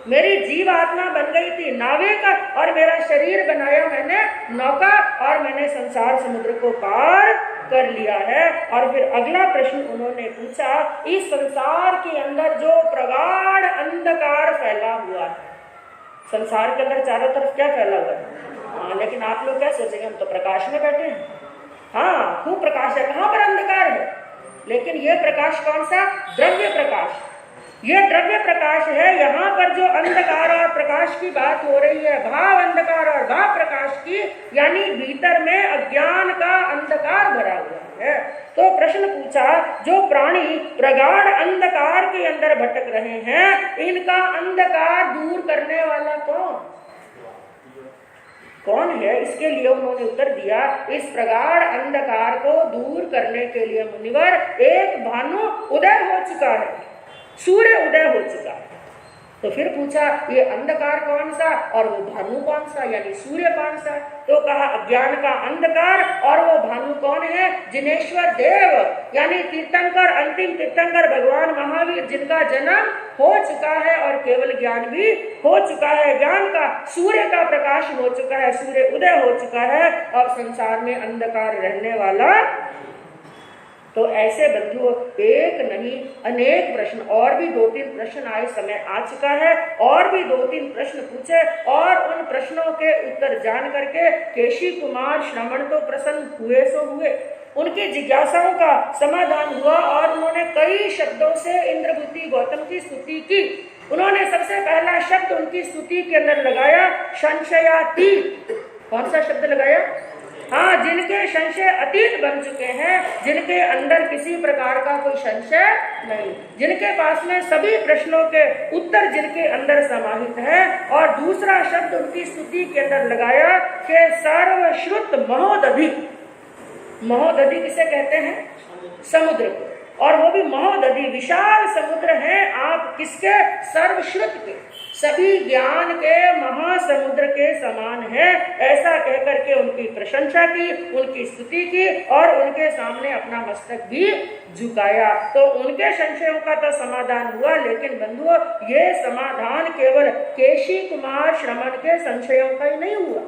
मेरी जीवात्मा बन गई थी नाविक, और मेरा शरीर बनाया मैंने नौका, और मैंने संसार समुद्र को पार कर लिया है। और फिर अगला प्रश्न उन्होंने पूछा, इस संसार के अंदर जो प्रगाढ़ अंधकार फैला हुआ है, संसार के अंदर चारों तरफ क्या फैला हुआ है? हाँ, लेकिन आप लोग क्या सोचेंगे, हम तो प्रकाश में बैठे हैं। हाँ, खूब प्रकाश है, कहाँ पर अंधकार है? लेकिन ये प्रकाश कौन सा? द्रव्य प्रकाश। ये द्रव्य प्रकाश है। यहाँ पर जो अंधकार और प्रकाश की बात हो रही है, भाव अंधकार और भाव प्रकाश की, यानी भीतर में अज्ञान का अंधकार भरा हुआ है। तो प्रश्न पूछा, जो प्राणी प्रगाढ़ अंधकार के अंदर भटक रहे हैं, इनका अंधकार दूर करने वाला कौन है? इसके लिए उन्होंने उत्तर दिया, इस प्रगाढ़ अंधकार को दूर करने के लिए मुनिवर एक भानु उदय हो चुका है, सूर्य उदय हो चुका है। तो फिर पूछा ये अंधकार कौन सा और वो भानु कौन सा, यानी सूर्य कौन सा। तो कहा अज्ञान का अंधकार और वो भानु कौन है, जिनेश्वर देव यानी तीर्थंकर, अंतिम तीर्थंकर भगवान महावीर, जिनका जन्म हो चुका है और केवल ज्ञान भी हो चुका है, ज्ञान का सूर्य का प्रकाश हो चुका है, सूर्य उदय हो चुका है और संसार में अंधकार रहने वाला। तो ऐसे बंधुओं एक नहीं अनेक प्रश्न, और भी 2-3 प्रश्न आए, समय आ चुका है, और भी 2-3 प्रश्न पूछे और उन प्रश्नों के उत्तर जान करके केशी कुमार श्रमण तो प्रसन्न हुए सो हुए, उनकी जिज्ञासाओं का समाधान हुआ और उन्होंने कई शब्दों से इंद्रभूति गौतम की स्तुति की। उन्होंने सबसे पहला शब्द उनकी स्तुति के अंदर लगाया संशयातीत। कौन सा शब्द लगाया? हाँ, जिनके संशय अतीत बन चुके हैं, जिनके अंदर किसी प्रकार का कोई संशय नहीं, जिनके पास में सभी प्रश्नों के उत्तर जिनके अंदर समाहित है। और दूसरा शब्द उनकी स्तुति के अंदर लगाया कि सर्वश्रुत महोदधि। महोदधि किसे कहते हैं? समुद्र को, और वो भी महोदधि विशाल समुद्र है। आप किसके? सर्वश्रुत के, सभी ज्ञान के महासमुद्र के समान है। ऐसा कहकर के उनकी प्रशंसा की, उनकी स्तुति की और उनके सामने अपना मस्तक भी झुकाया। तो उनके संशयों का तो समाधान हुआ, लेकिन बंधुओं ये समाधान केवल केशी कुमार श्रमण के संशयों का ही नहीं हुआ।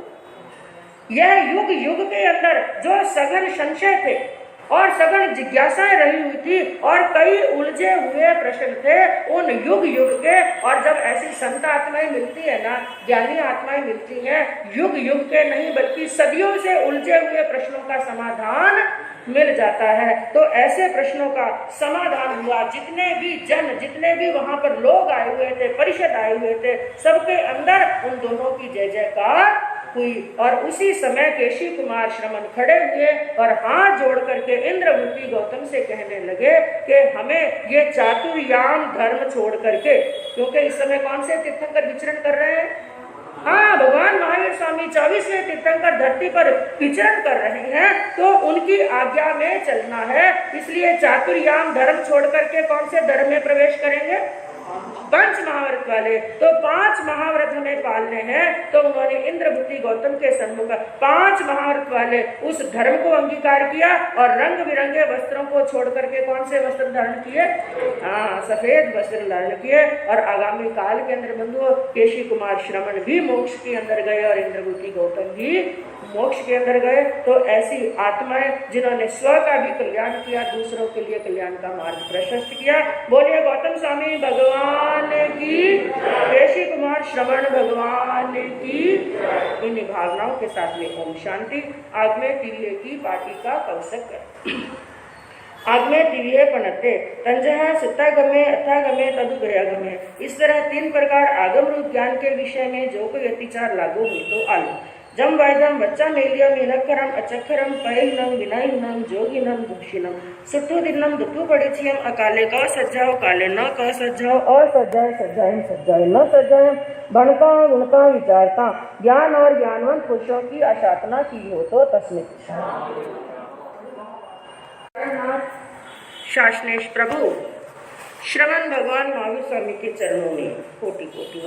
यह युग युग के अंदर जो सघन संशय थे और सघन जिज्ञासाएं रही हुई थी और कई उलझे हुए प्रश्न थे, उन युग युग के, और जब ऐसी संत आत्माएं मिलती है ना, ज्ञानी आत्माएं मिलती हैं, युग युग के नहीं बल्कि सदियों से उलझे हुए प्रश्नों का समाधान मिल जाता है। तो ऐसे प्रश्नों का समाधान हुआ। जितने भी जन, जितने भी वहां पर लोग आए हुए थे, परिषद आए हुए थे, सबके अंदर उन दोनों की जय जयकार हुई। और उसी समय केशी कुमार श्रमण खड़े हुए और हाथ जोड़ करके इंद्रभूति गौतम से कहने लगे कि हमें ये चातुर्याम धर्म छोड़ करके, क्योंकि इस समय कौन से तीर्थंकर विचरण कर रहे हैं? हाँ, भगवान महावीर स्वामी 24वें तीर्थंकर धरती पर विचरण कर रहे हैं, तो उनकी आज्ञा में चलना है। इसलिए चातुर्याम धर्म छोड़ करके कौन से धर्म में प्रवेश करेंगे? 5 महाव्रत वाले। तो 5 महाव्रत हमें पालने हैं। तो उन्होंने इंद्रभूति गौतम के सन्मुख 5 महाव्रत वाले उस धर्म को अंगीकार किया और रंग बिरंगे वस्त्रों को छोड़ करके कौन से वस्त्र धारण किए? हाँ, सफेद वस्त्र धारण किए। और आगामी काल के अंदर बंधुओं केशी कुमार श्रमण भी मोक्ष के अंदर गए और इंद्रभूति गौतम भी मोक्ष के अंदर गए। तो ऐसी आत्माएं जिन्होंने स्व का भी कल्याण किया, दूसरों के लिए कल्याण का मार्ग प्रशस्त किया। बोलिए गौतम स्वामी भगवान की, केशी कुमार श्रवण भगवान की। इन भावनाओं के साथ में ओम शांति। आग्मे तिव्ये की पाटी का कवसक आग्मे तिव्ये पणते तंजहा सुत्तागमे अथागमे तदुभयागमे। इस तरह 3 प्रकार आगम रूप ज्ञान के विषय में जो कोई अतिचार लागू हुई तो आलू जम वायदम बच्चा मेलियम इलक्करम अचक्करम पैनम विनायनम जोगिनम दुक्षिनम सुट्ठू दिनम दुट्टू पड़िचियम अकाले का सज्जाओ काले न का सज्जाओ और सज्जाए सज्जाए सज्जाए न सज्जाए भणका गुणका विचारता ज्ञान और ज्ञानवंत पुरुषों की आशातना की हो तो तस्मित शासनेश प्रभु श्रवण भगवान महावीर स्वामी के चरणों में कोटि कोटि